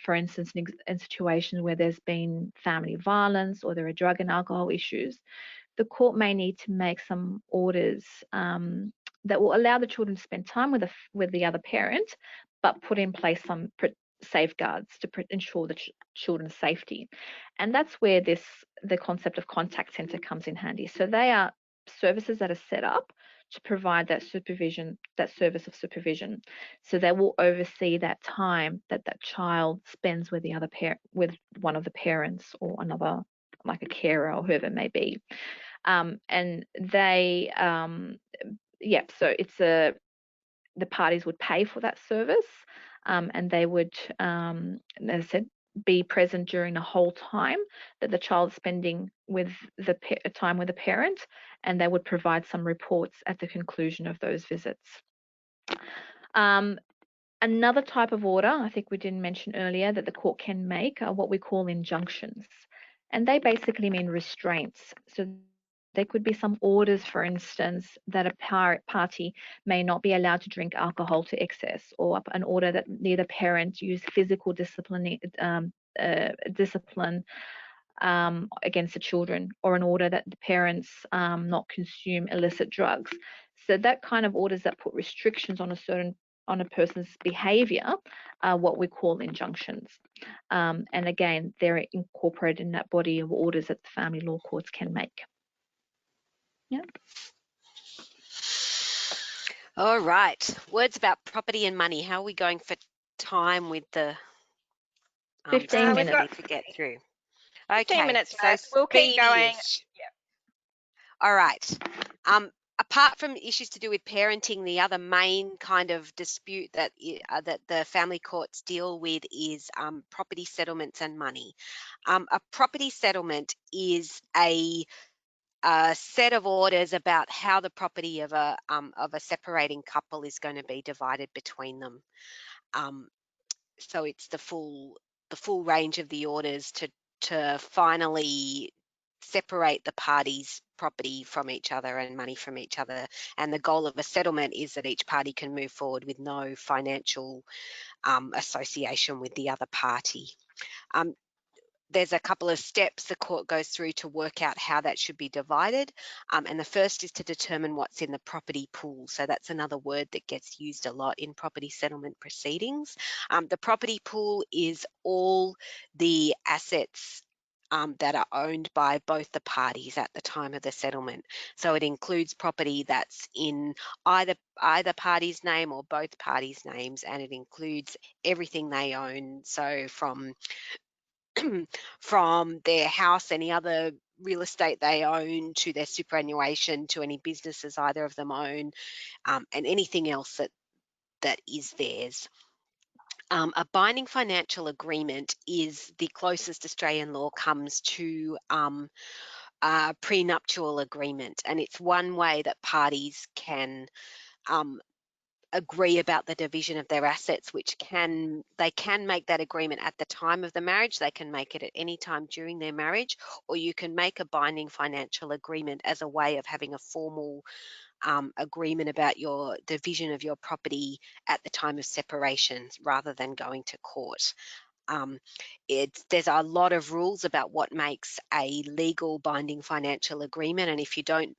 Speaker 3: for instance, in situations where there's been family violence or there are drug and alcohol issues, the court may need to make some orders that will allow the children to spend time with the other parent, but put in place some safeguards to ensure the children's safety. And that's where the concept of contact centre comes in handy. So they are services that are set up to provide that supervision, that service of supervision. So they will oversee that time that child spends with the other parent, with one of the parents or another, like a carer or whoever it may be. And they, so it's the parties would pay for that service, and they would, as I said, be present during the whole time that the child's spending with the time with the parent, and they would provide some reports at the conclusion of those visits. Another type of order, I think we didn't mention earlier, that the court can make are what we call injunctions, and they basically mean restraints. So there could be some orders, for instance, that a party may not be allowed to drink alcohol to excess, or an order that neither parent use physical discipline against the children, or an order that the parents not consume illicit drugs. So that kind of orders that put restrictions on a person's behavior are what we call injunctions. And again, they're incorporated in that body of orders that the family law courts can make. Yeah.
Speaker 2: All right. Words about property and money. How are we going for time with the
Speaker 3: 15 minutes.
Speaker 2: We've got to get through.
Speaker 1: 15 minutes,
Speaker 2: so
Speaker 1: we'll keep going.
Speaker 2: Yeah. All right. Apart from issues to do with parenting, the other main kind of dispute that the family courts deal with is property settlements and money. A property settlement is a set of orders about how the property of a separating couple is going to be divided between them. So it's the full range of the orders to finally separate the parties' property from each other and money from each other. And the goal of a settlement is that each party can move forward with no financial association with the other party. There's a couple of steps the court goes through to work out how that should be divided. And the first is to determine what's in the property pool. So that's another word that gets used a lot in property settlement proceedings. The property pool is all the assets that are owned by both the parties at the time of the settlement. So it includes property that's in either party's name or both parties' names, and it includes everything they own. So from their house, any other real estate they own, to their superannuation, to any businesses either of them own, and anything else that is theirs. A binding financial agreement is the closest Australian law comes to a prenuptial agreement, and it's one way that parties can agree about the division of their assets, which they can make that agreement at the time of the marriage, they can make it at any time during their marriage, or you can make a binding financial agreement as a way of having a formal agreement about your division of your property at the time of separation rather than going to court. There's a lot of rules about what makes a legal binding financial agreement, and if you don't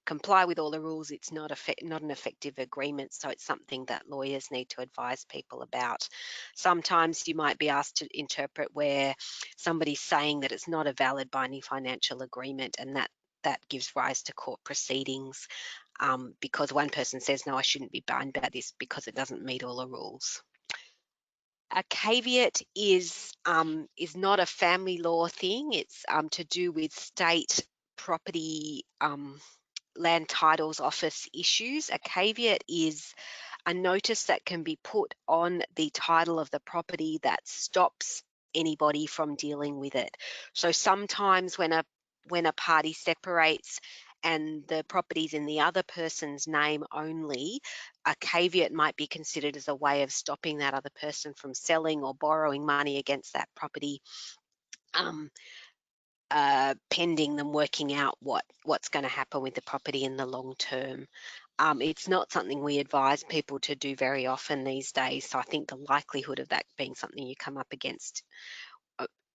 Speaker 2: comply with all the rules, it's not an effective agreement. So it's something that lawyers need to advise people about. Sometimes you might be asked to interpret where somebody's saying that it's not a valid binding financial agreement, and that gives rise to court proceedings because one person says, no, I shouldn't be bound by this because it doesn't meet all the rules. A caveat is not a family law thing. It's to do with state property land titles office issues. A caveat is a notice that can be put on the title of the property that stops anybody from dealing with it. So sometimes when a party separates and the property's in the other person's name only, a caveat might be considered as a way of stopping that other person from selling or borrowing money against that property, pending them working out what's going to happen with the property in the long term. It's not something we advise people to do very often these days, so I think the likelihood of that being something you come up against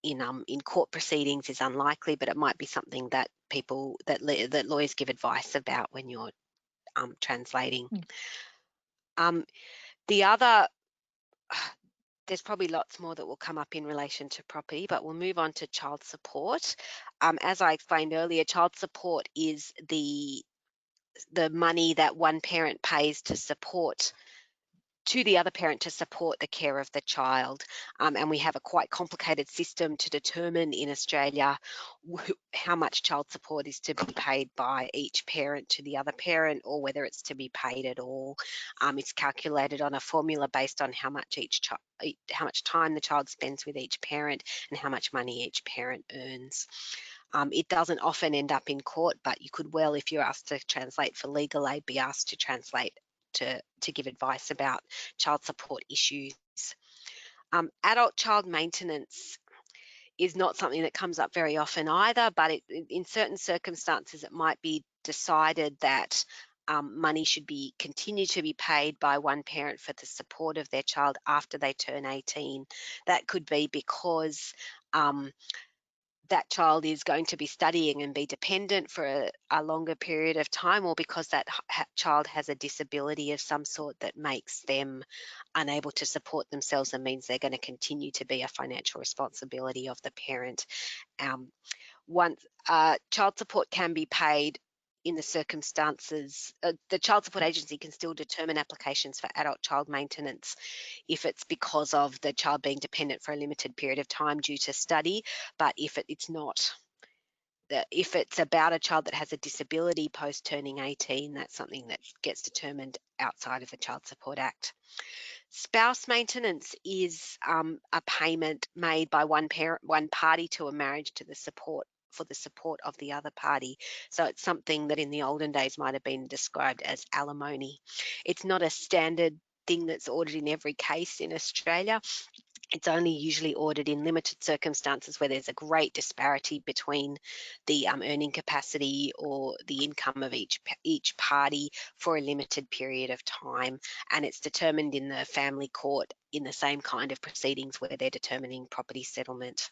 Speaker 2: in court proceedings is unlikely, but it might be something that that lawyers give advice about when you're translating. The other, there's probably lots more that will come up in relation to property, but we'll move on to child support. As I explained earlier, child support is the money that one parent pays to the other parent to support the care of the child. And we have a quite complicated system to determine in Australia how much child support is to be paid by each parent to the other parent, or whether it's to be paid at all. It's calculated on a formula based on how much time the child spends with each parent and how much money each parent earns. It doesn't often end up in court, but you could well, if you're asked to translate for legal aid, be asked to translate to give advice about child support issues. Adult child maintenance is not something that comes up very often either, but in certain circumstances it might be decided that money should continue to be paid by one parent for the support of their child after they turn 18. That could be because that child is going to be studying and be dependent for a longer period of time, or because that child has a disability of some sort that makes them unable to support themselves and means they're going to continue to be a financial responsibility of the parent. Once child support can be paid in the circumstances, the Child Support Agency can still determine applications for adult child maintenance if it's because of the child being dependent for a limited period of time due to study, but if it's not, if it's about a child that has a disability post turning 18, that's something that gets determined outside of the Child Support Act. Spouse maintenance is a payment made by one party to a marriage for the support of the other party. So it's something that in the olden days might have been described as alimony. It's not a standard thing that's ordered in every case in Australia. It's only usually ordered in limited circumstances where there's a great disparity between the earning capacity or the income of each party for a limited period of time, and it's determined in the family court in the same kind of proceedings where they're determining property settlement.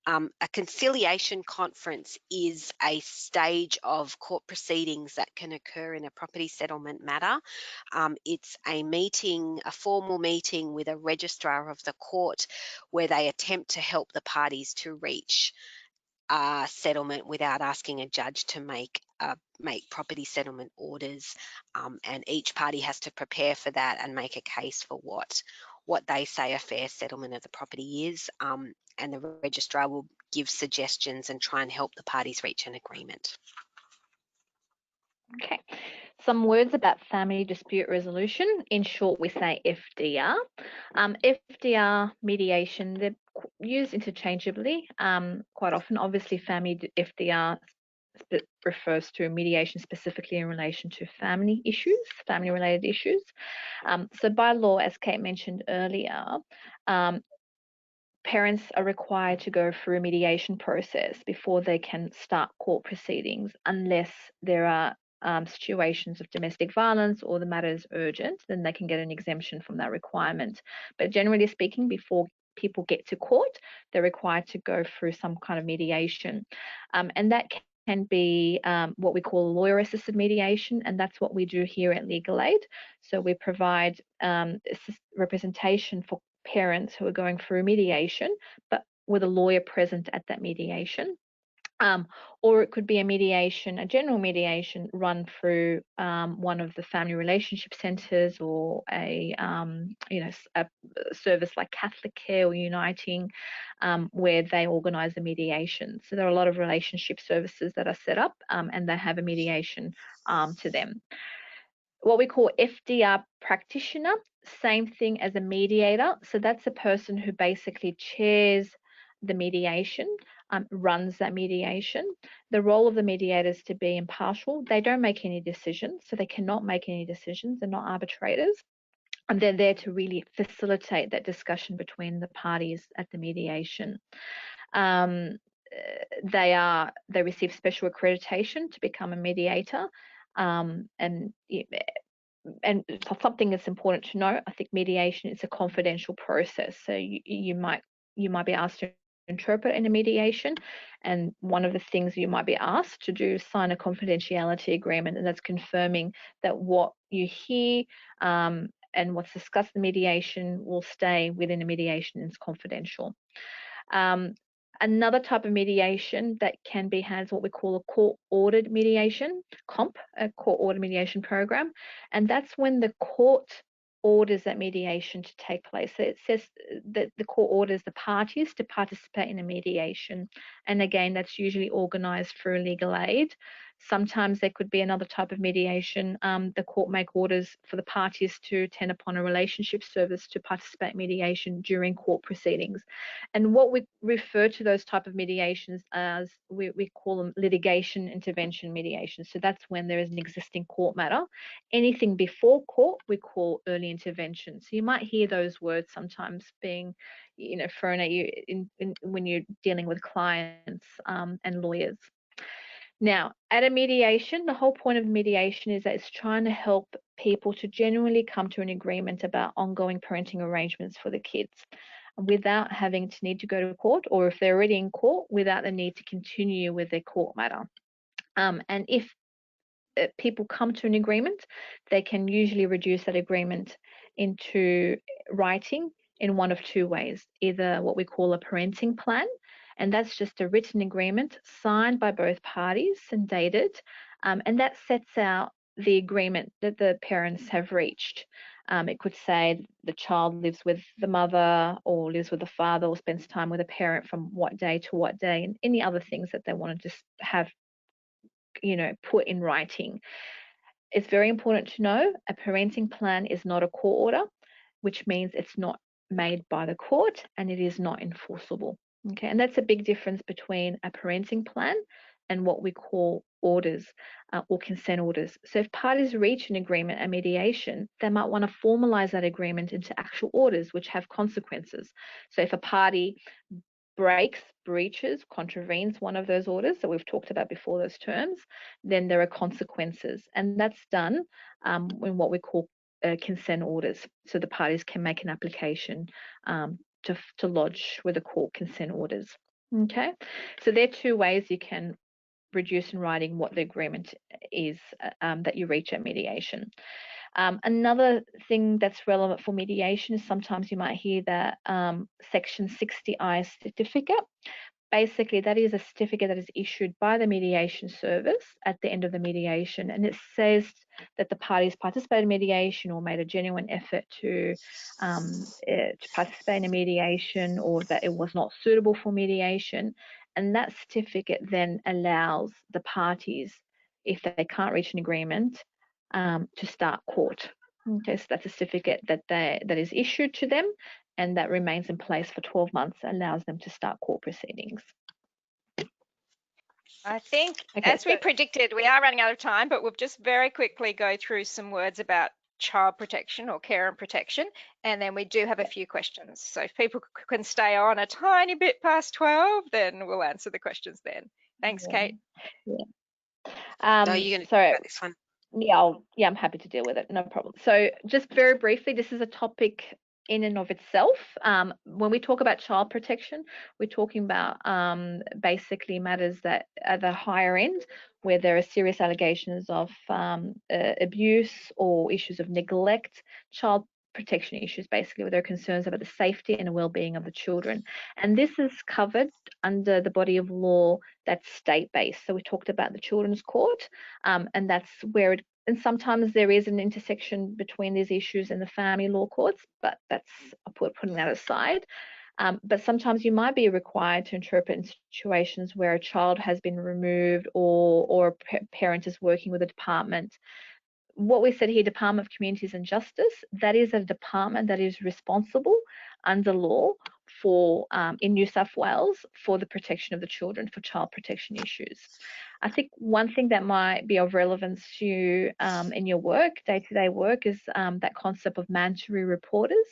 Speaker 2: A conciliation conference is a stage of court proceedings that can occur in a property settlement matter. It's a formal meeting with a registrar of the court where they attempt to help the parties to reach a settlement without asking a judge to make property settlement orders, and each party has to prepare for that and make a case for what they say a fair settlement of the property is, and the registrar will give suggestions and try and help the parties reach an agreement.
Speaker 3: Okay, some words about family dispute resolution. In short, we say FDR. FDR, mediation, they're used interchangeably quite often. Obviously, family FDR refers to mediation specifically in relation to family issues, family-related issues. So by law, as Kate mentioned earlier, parents are required to go through a mediation process before they can start court proceedings, unless there are situations of domestic violence or the matter is urgent, then they can get an exemption from that requirement. But generally speaking, before people get to court, they're required to go through some kind of mediation. And that can be what we call lawyer-assisted mediation, and that's what we do here at Legal Aid. So we provide representation for parents who are going through mediation, but with a lawyer present at that mediation. Or it could be a mediation, a general mediation run through one of the family relationship centres, or a service like Catholic Care or Uniting, where they organise the mediation. So there are a lot of relationship services that are set up, and they have a mediation to them. What we call FDR practitioner, same thing as a mediator. So that's a person who basically chairs the mediation, runs that mediation. The role of the mediator is to be impartial. They don't make any decisions, so they cannot make any decisions. They're not arbitrators. And they're there to really facilitate that discussion between the parties at the mediation. They receive special accreditation to become a mediator. And something that's important to know, I think mediation is a confidential process. So you might be asked to interpret in a mediation, and one of the things you might be asked to do is sign a confidentiality agreement, and that's confirming that what you hear and what's discussed in mediation will stay within a mediation and is confidential. Another type of mediation that can be had is what we call a court-ordered mediation, a court-ordered mediation program. And that's when the court orders that mediation to take place. So it says that the court orders the parties to participate in a mediation. And again, that's usually organised through legal aid. Sometimes there could be another type of mediation. The court make orders for the parties to attend upon a relationship service to participate in mediation during court proceedings. And what we refer to those type of mediations as, we call them litigation intervention mediations. So that's when there is an existing court matter. Anything before court, we call early intervention. So you might hear those words sometimes being, thrown at you when you're dealing with clients and lawyers. Now, at a mediation, the whole point of mediation is that it's trying to help people to genuinely come to an agreement about ongoing parenting arrangements for the kids without having to need to go to court, or if they're already in court, without the need to continue with their court matter. And if people come to an agreement, they can usually reduce that agreement into writing in one of two ways, either what we call a parenting plan, and that's just a written agreement signed by both parties and dated, and that sets out the agreement that the parents have reached. It could say the child lives with the mother, or lives with the father, or spends time with a parent from what day to what day, and any other things that they want to just have, put in writing. It's very important to know a parenting plan is not a court order, which means it's not made by the court and it is not enforceable. Okay, and that's a big difference between a parenting plan and what we call orders or consent orders. So if parties reach an agreement at mediation, they might want to formalize that agreement into actual orders, which have consequences. So if a party breaches, contravenes one of those orders that we've talked about before, those terms, then there are consequences. And that's done in what we call consent orders. So the parties can make an application to lodge with the court consent orders. Okay, so there are two ways you can reduce in writing what the agreement is that you reach at mediation. Another thing that's relevant for mediation is sometimes you might hear that Section 60I certificate. Basically, that is a certificate that is issued by the mediation service at the end of the mediation, and it says that the parties participated in mediation or made a genuine effort to participate in a mediation, or that it was not suitable for mediation. And that certificate then allows the parties, if they can't reach an agreement, to start court. Okay, so that's a certificate that is issued to them, and that remains in place for 12 months, allows them to start court proceedings.
Speaker 1: I think,
Speaker 3: Okay,
Speaker 1: as we predicted, we are running out of time, but we'll just very quickly go through some words about child protection or care and protection, and then we do have a few questions. So if people can stay on a tiny bit past 12, then we'll answer the questions then. Thanks, Kate.
Speaker 2: So you're going to
Speaker 3: Sorry.
Speaker 2: talk about this one?
Speaker 3: Yeah, I'm happy to deal with it. No problem. So just very briefly, this is a topic in and of itself. When we talk about child protection, we're talking about basically matters that are the higher end, where there are serious allegations of abuse or issues of neglect, child protection issues, basically, where there are concerns about the safety and well-being of the children. And this is covered under the body of law that's state-based. So we talked about the Children's Court, and that's where it, and sometimes there is an intersection between these issues and the family law courts, but that's putting that aside. But sometimes you might be required to interpret in situations where a child has been removed or a parent is working with a department. What we said here, Department of Communities and Justice, that is a department that is responsible under law for in New South Wales for the protection of the children, for child protection issues. I think one thing that might be of relevance to you in your work, day-to-day work, is that concept of mandatory reporters.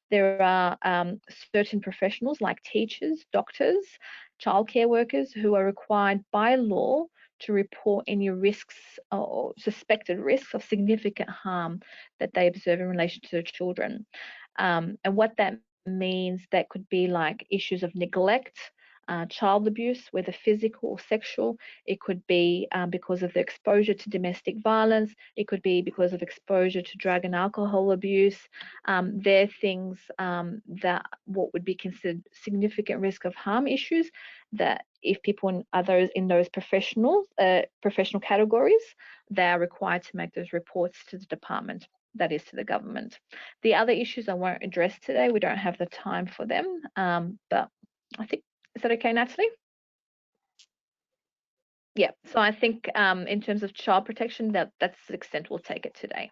Speaker 3: There are certain professionals like teachers, doctors, childcare workers who are required by law to report any risks or suspected risks of significant harm that they observe in relation to their children. And what that means, that could be like issues of neglect, child abuse, whether physical or sexual. It could be because of the exposure to domestic violence. It could be because of exposure to drug and alcohol abuse. They're things that what would be considered significant risk of harm issues, that if people are those in those professional categories, they are required to make those reports to the department, that is to the government. The other issues I won't address today, we don't have the time for them, but I think, is that okay, Natalie? Yeah, so I think in terms of child protection, that's the extent we'll take it today.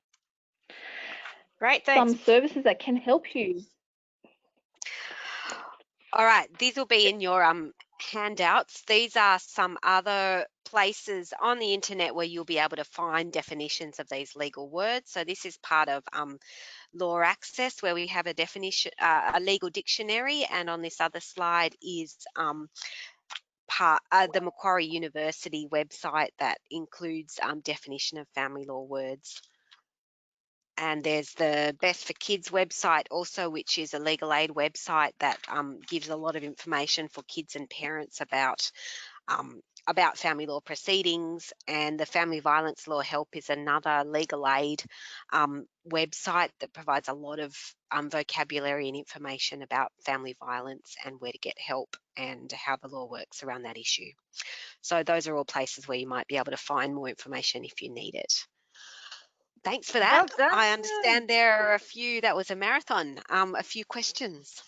Speaker 1: Great, thanks.
Speaker 3: Some services that can help you.
Speaker 2: All right, these will be in your handouts. These are some other places on the internet where you'll be able to find definitions of these legal words. So this is part of LawAccess, where we have a definition, a legal dictionary, and on this other slide is the Macquarie University website that includes definition of family law words. And there's the Best for Kids website also, which is a legal aid website that gives a lot of information for kids and parents about family law proceedings. And the Family Violence Law Help is another legal aid website that provides a lot of vocabulary and information about family violence and where to get help and how the law works around that issue. So those are all places where you might be able to find more information if you need it. Thanks for that.
Speaker 1: Well done.
Speaker 2: I understand there are a few, that was a marathon, a few questions.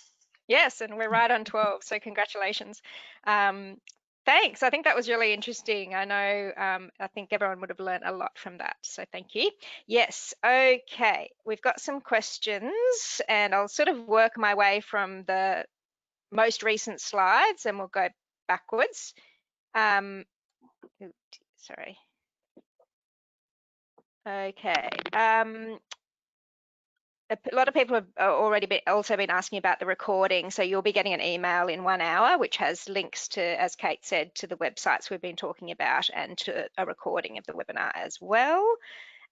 Speaker 1: Yes, and we're right on 12, so congratulations. Thanks. I think that was really interesting. I know, I think everyone would have learned a lot from that, so thank you. Yes, okay. We've got some questions, and I'll sort of work my way from the most recent slides, and we'll go backwards. Sorry. Okay. A lot of people have already also been asking about the recording, so you'll be getting an email in 1 hour which has links to, as Kate said, to the websites we've been talking about and to a recording of the webinar as well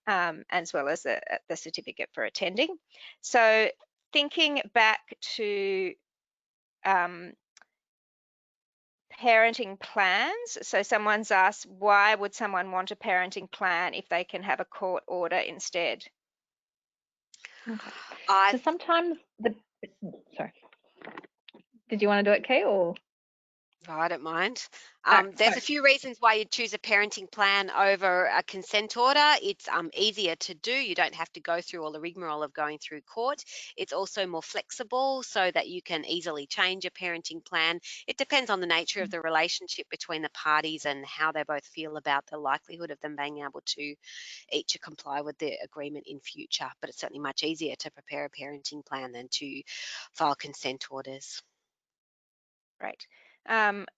Speaker 1: as the certificate for attending. So thinking back to parenting plans, so someone's asked, why would someone want a parenting plan if they can have a court order instead?
Speaker 3: Okay. So sometimes sorry. Did you want to do it, Kate, or?
Speaker 2: Oh, I don't mind.
Speaker 1: Oh,
Speaker 2: There's a few reasons why you'd choose a parenting plan over a consent order. It's easier to do. You don't have to go through all the rigmarole of going through court. It's also more flexible so that you can easily change a parenting plan. It depends on the nature of the relationship between the parties and how they both feel about the likelihood of them being able to each comply with the agreement in future. But it's certainly much easier to prepare a parenting plan than to file consent orders.
Speaker 1: great.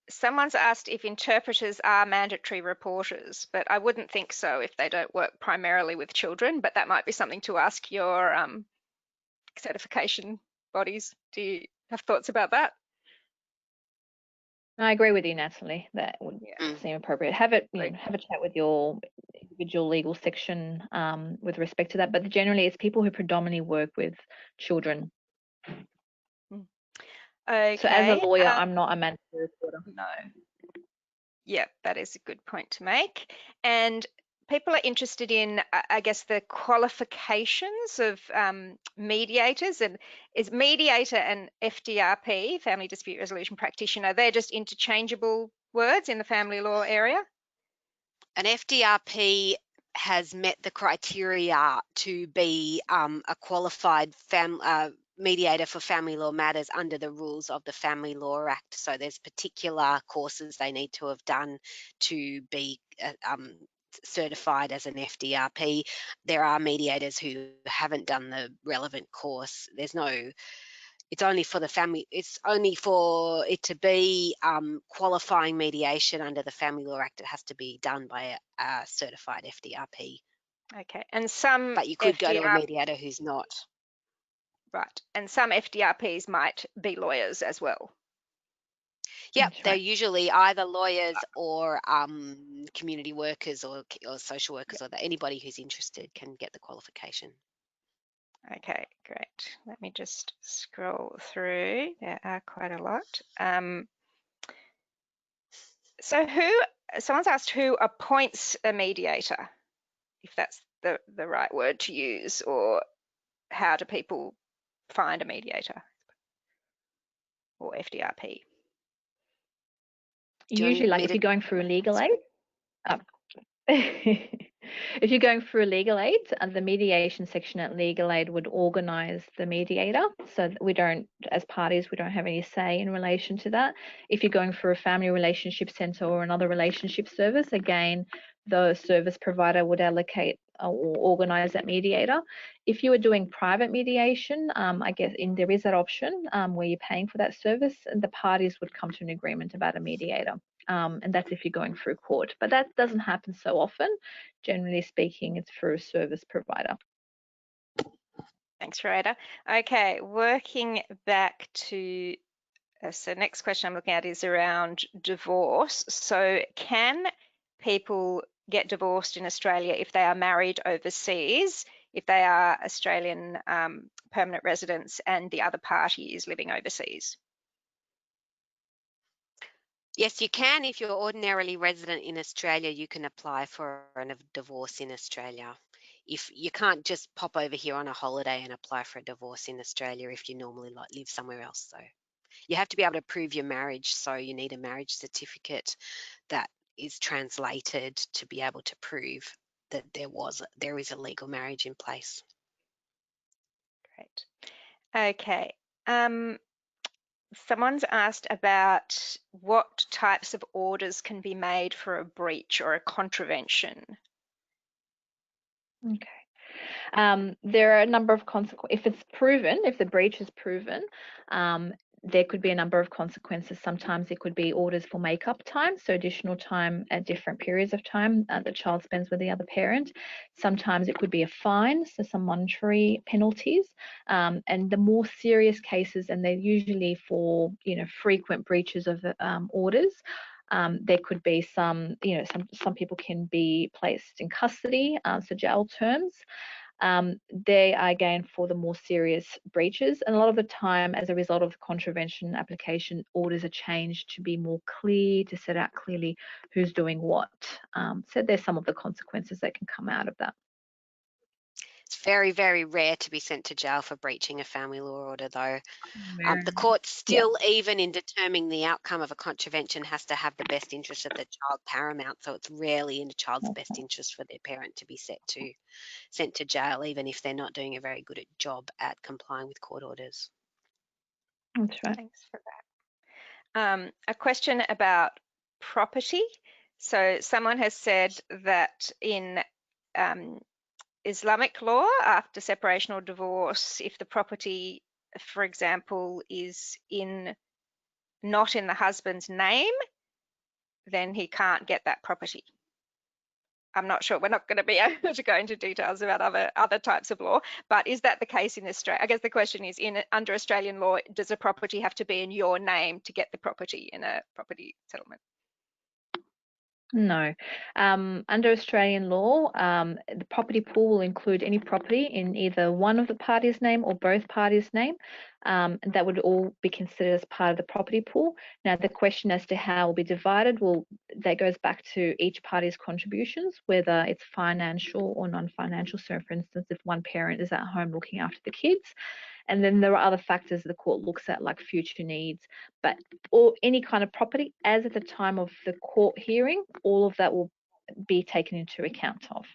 Speaker 1: Someone's asked if interpreters are mandatory reporters, but I wouldn't think so if they don't work primarily with children, but that might be something to ask your certification bodies. Do you have thoughts about that?
Speaker 3: I agree with you, Natalie. That would
Speaker 1: Yeah.
Speaker 3: seem appropriate. Have it,
Speaker 1: Great.
Speaker 3: have a chat with your individual legal section with respect to that. But generally, it's people who predominantly work with children.
Speaker 1: Okay.
Speaker 3: So as a lawyer, I'm not a mandatory reporter.
Speaker 1: No. Yeah, that is a good point to make. And people are interested in, I guess, the qualifications of mediators. And is mediator and FDRP, Family Dispute Resolution Practitioner, they're just interchangeable words in the family law area?
Speaker 2: An FDRP has met the criteria to be a qualified mediator for family law matters under the rules of the Family Law Act. So there's particular courses they need to have done to be certified as an FDRP. There are mediators who haven't done the relevant course. It's only for the family, it's only for it to be qualifying mediation under the Family Law Act. It has to be done by a certified FDRP.
Speaker 1: Okay, and some
Speaker 2: But you could go to a mediator who's not.
Speaker 1: Right, and some FDRPs might be lawyers as well.
Speaker 2: Yep, they're usually either lawyers or community workers or social workers, or anybody who's interested can get the qualification.
Speaker 1: Okay, great. Let me just scroll through. There are quite a lot. So someone's asked who appoints a mediator, if that's the right word to use, or how do people find a mediator or FDRP?
Speaker 3: Usually, like if you're going through legal aid, if you're going through legal aid, the mediation section at legal aid would organise the mediator, so that we don't, as parties, we don't have any say in relation to that. If you're going through a family relationship centre or another relationship service, again, the service provider would allocate or organise that mediator. If you were doing private mediation, I guess there is that option where you're paying for that service, and the parties would come to an agreement about a mediator. And that's if you're going through court. But that doesn't happen so often. Generally speaking, it's through a service provider.
Speaker 1: Thanks, Rhoda. Okay, working back to, so next question I'm looking at is around divorce. So can people get divorced in Australia if they are married overseas, if they are Australian permanent residents and the other party is living overseas?
Speaker 2: Yes, you can. If you're ordinarily resident in Australia, you can apply for a divorce in Australia. If you can't just pop over here on a holiday and apply for a divorce in Australia if you normally live somewhere else. So you have to be able to prove your marriage. So you need a marriage certificate that is translated to be able to prove that there is a legal marriage in place.
Speaker 1: Great. Okay. Someone's asked about what types of orders can be made for a breach or a contravention.
Speaker 3: Okay. There are a number of consequences. If it's proven, if the breach is proven, there could be a number of consequences. Sometimes it could be orders for make-up time, so additional time at different periods of time the child spends with the other parent. Sometimes it could be a fine, so some monetary penalties. And the more serious cases, and they're usually for frequent breaches of orders, there could be some people can be placed in custody, so jail terms. They are again for the more serious breaches, and a lot of the time as a result of the contravention application, orders are changed to be more clear, to set out clearly who's doing what. So there's some of the consequences that can come out of that.
Speaker 2: It's very, very rare to be sent to jail for breaching a family law order, though. The court
Speaker 3: Yeah,
Speaker 2: still, even in determining the outcome of a contravention, has to have the best interest of the child paramount. So it's rarely in a child's best interest for their parent to be sent to jail, even if they're not doing a very good job at complying with court orders.
Speaker 3: that's right.
Speaker 1: Thanks for that. A question about property. So someone has said that in Islamic law, after separation or divorce, if the property, for example, is not in the husband's name, then he can't get that property. I'm not sure. We're not going to be able to go into details about other types of law, but is that the case in Australia? I guess the question is, under Australian law, does a property have to be in your name to get the property in a property settlement?
Speaker 3: No. Under Australian law, the property pool will include any property in either one of the parties' name or both parties' name. That would all be considered as part of the property pool. Now, the question as to how it will be divided, that goes back to each party's contributions, whether it's financial or non-financial. So, for instance, if one parent is at home looking after the kids, and then there are other factors the court looks at, like future needs, or any kind of property, as at the time of the court hearing, all of that will be taken into account of.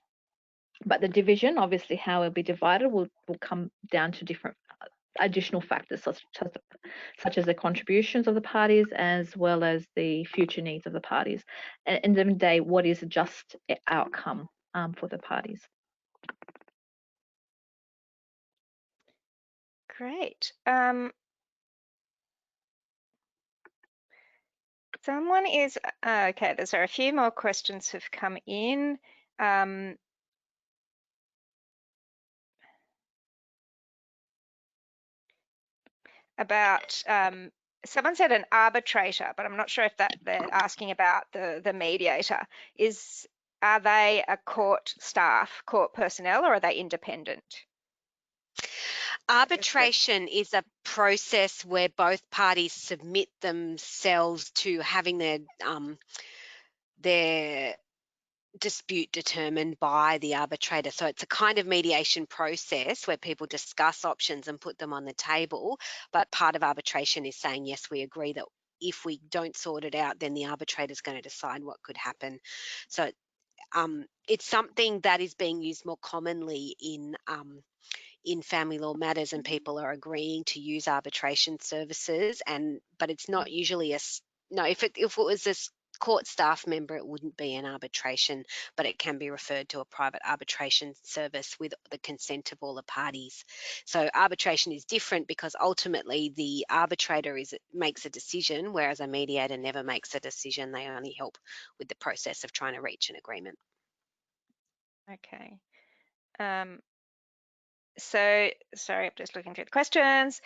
Speaker 3: But the division, obviously, how it will be divided will come down to different additional factors, such as the contributions of the parties, as well as the future needs of the parties. And at the end of the day, what is a just outcome for the parties?
Speaker 1: Great. Someone is, okay, there's a few more questions have come in. About, someone said an arbitrator, but I'm not sure if they're asking about the mediator. Are they a court staff, court personnel, or are they independent?
Speaker 2: Arbitration is a process where both parties submit themselves to having their dispute determined by the arbitrator. So it's a kind of mediation process where people discuss options and put them on the table. But part of arbitration is saying, yes, we agree that if we don't sort it out, then the arbitrator is going to decide what could happen. So it's something that is being used more commonly in family law matters, and people are agreeing to use arbitration services. But it's not usually if it was a court staff member, it wouldn't be an arbitration, but it can be referred to a private arbitration service with the consent of all the parties. So arbitration is different because ultimately the arbitrator makes a decision, whereas a mediator never makes a decision. They only help with the process of trying to reach an agreement.
Speaker 1: Okay. So, sorry, I'm just looking through the questions.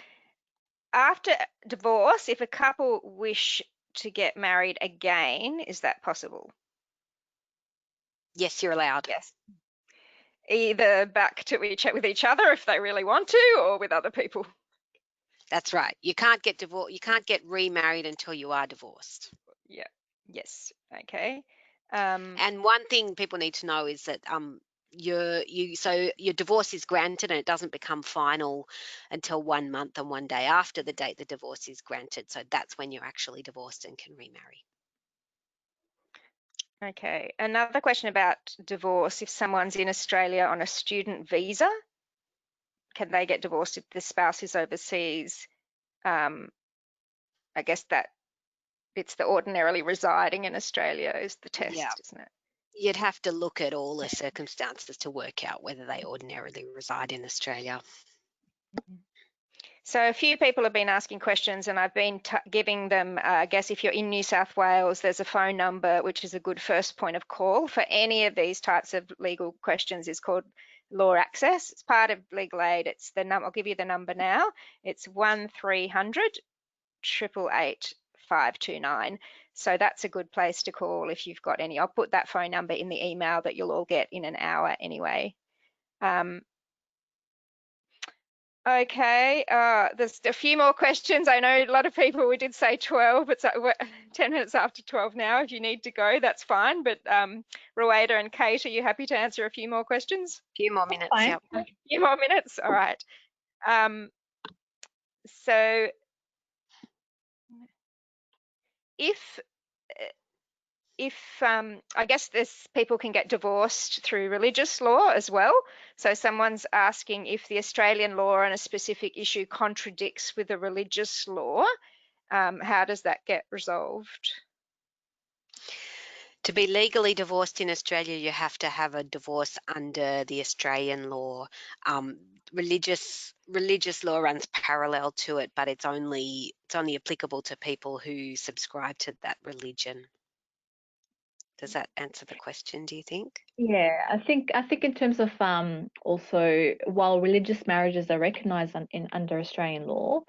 Speaker 1: After divorce, if a couple wish to get married again, is that possible?
Speaker 2: Yes, you're allowed.
Speaker 1: Yes. Either back to with each other if they really want to, or with other people.
Speaker 2: That's right. You can't get divorced. You can't get remarried until you are divorced.
Speaker 1: Yeah. Yes. Okay.
Speaker 2: And one thing people need to know is that your divorce is granted and it doesn't become final until 1 month and 1 day after the date the divorce is granted. So that's when you're actually divorced and can remarry.
Speaker 1: Okay. Another question about divorce. If someone's in Australia on a student visa, can they get divorced if the spouse is overseas? I guess that it's the ordinarily residing in Australia is the test,
Speaker 2: Yeah.
Speaker 1: isn't it?
Speaker 2: You'd have to look at all the circumstances to work out whether they ordinarily reside in Australia.
Speaker 1: So a few people have been asking questions, and I've been giving them, I guess if you're in New South Wales, there's a phone number, which is a good first point of call for any of these types of legal questions. It's called LawAccess. It's part of Legal Aid. It's the number, I'll give you the number now. It's 1300 888 529. So that's a good place to call if you've got any. I'll put that phone number in the email that you'll all get in an hour anyway. Okay, there's a few more questions. I know a lot of people, we did say 12, it's we're 10 minutes after 12 now. If you need to go, that's fine. But Rowena and Kate, are you happy to answer a few more questions?
Speaker 2: A few more minutes,
Speaker 3: fine.
Speaker 2: yep.
Speaker 1: A few more minutes, all right. So if I guess this people can get divorced through religious law as well. So someone's asking if the Australian law on a specific issue contradicts with the religious law, how does that get resolved?
Speaker 2: To be legally divorced in Australia, you have to have a divorce under the Australian law. Religious law runs parallel to it, but it's only applicable to people who subscribe to that religion. Does that answer the question, do you think?
Speaker 3: Yeah, I think in terms of also, while religious marriages are recognised under Australian law,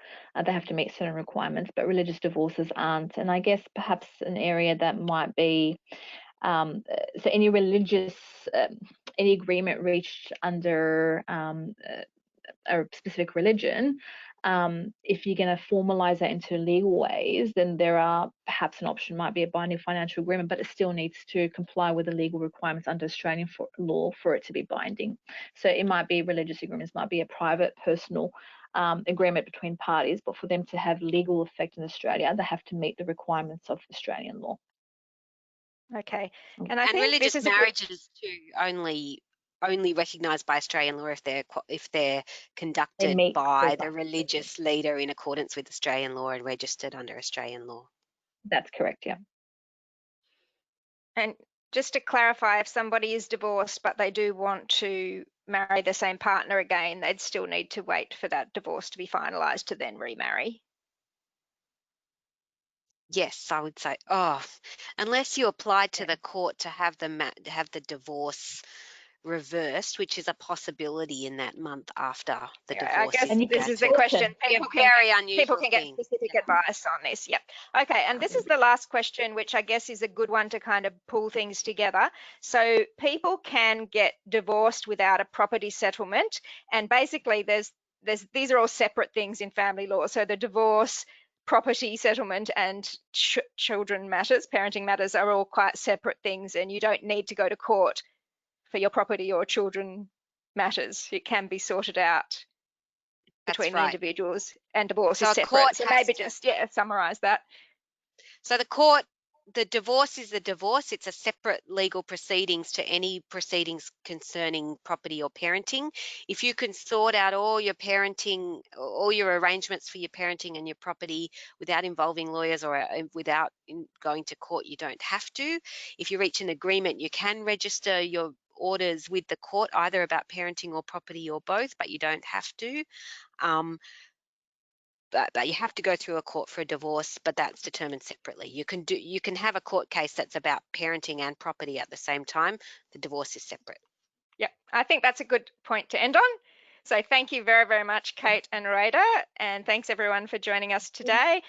Speaker 3: they have to meet certain requirements, but religious divorces aren't. And I guess perhaps an area that might be so any religious any agreement reached under a specific religion, if you're going to formalize that into legal ways, then there are perhaps an option might be a binding financial agreement, but it still needs to comply with the legal requirements under Australian law for it to be binding. So it might be religious agreements, might be a private, personal agreement between parties, but for them to have legal effect in Australia, they have to meet the requirements of Australian law.
Speaker 1: Okay, and I think
Speaker 2: religious
Speaker 1: this is
Speaker 2: marriages too only recognised by Australian law if they're conducted by the religious leader in accordance with Australian law and registered under Australian law.
Speaker 3: That's correct, yeah.
Speaker 1: And just to clarify, if somebody is divorced but they do want to marry the same partner again, they'd still need to wait for that divorce to be finalised to then remarry.
Speaker 2: Yes, I would say. Oh, unless you applied to the court to have the divorce reversed, which is a possibility in that month after the divorce.
Speaker 1: I guess
Speaker 2: is
Speaker 1: this is the question. People can get specific advice on this. Yep. Okay, and this is the last question, which I guess is a good one to kind of pull things together. So people can get divorced without a property settlement, and basically these are all separate things in family law. So the divorce, property settlement, and children matters, parenting matters, are all quite separate things, and you don't need to go to court for your property or children matters. It can be sorted out between the individuals, and divorce is separate. So maybe just summarize that.
Speaker 2: So the divorce is the divorce. It's a separate legal proceedings to any proceedings concerning property or parenting. If you can sort out all your parenting, all your arrangements for your parenting and your property without involving lawyers or without going to court, you don't have to. If you reach an agreement, you can register your orders with the court either about parenting or property or both, but you don't have to. But you have to go through a court for a divorce, but that's determined separately. You can have a court case that's about parenting and property at the same time. The divorce is separate.
Speaker 1: Yeah, I think that's a good point to end on. So thank you very, very much, Kate and Rhoda, and thanks everyone for joining us today.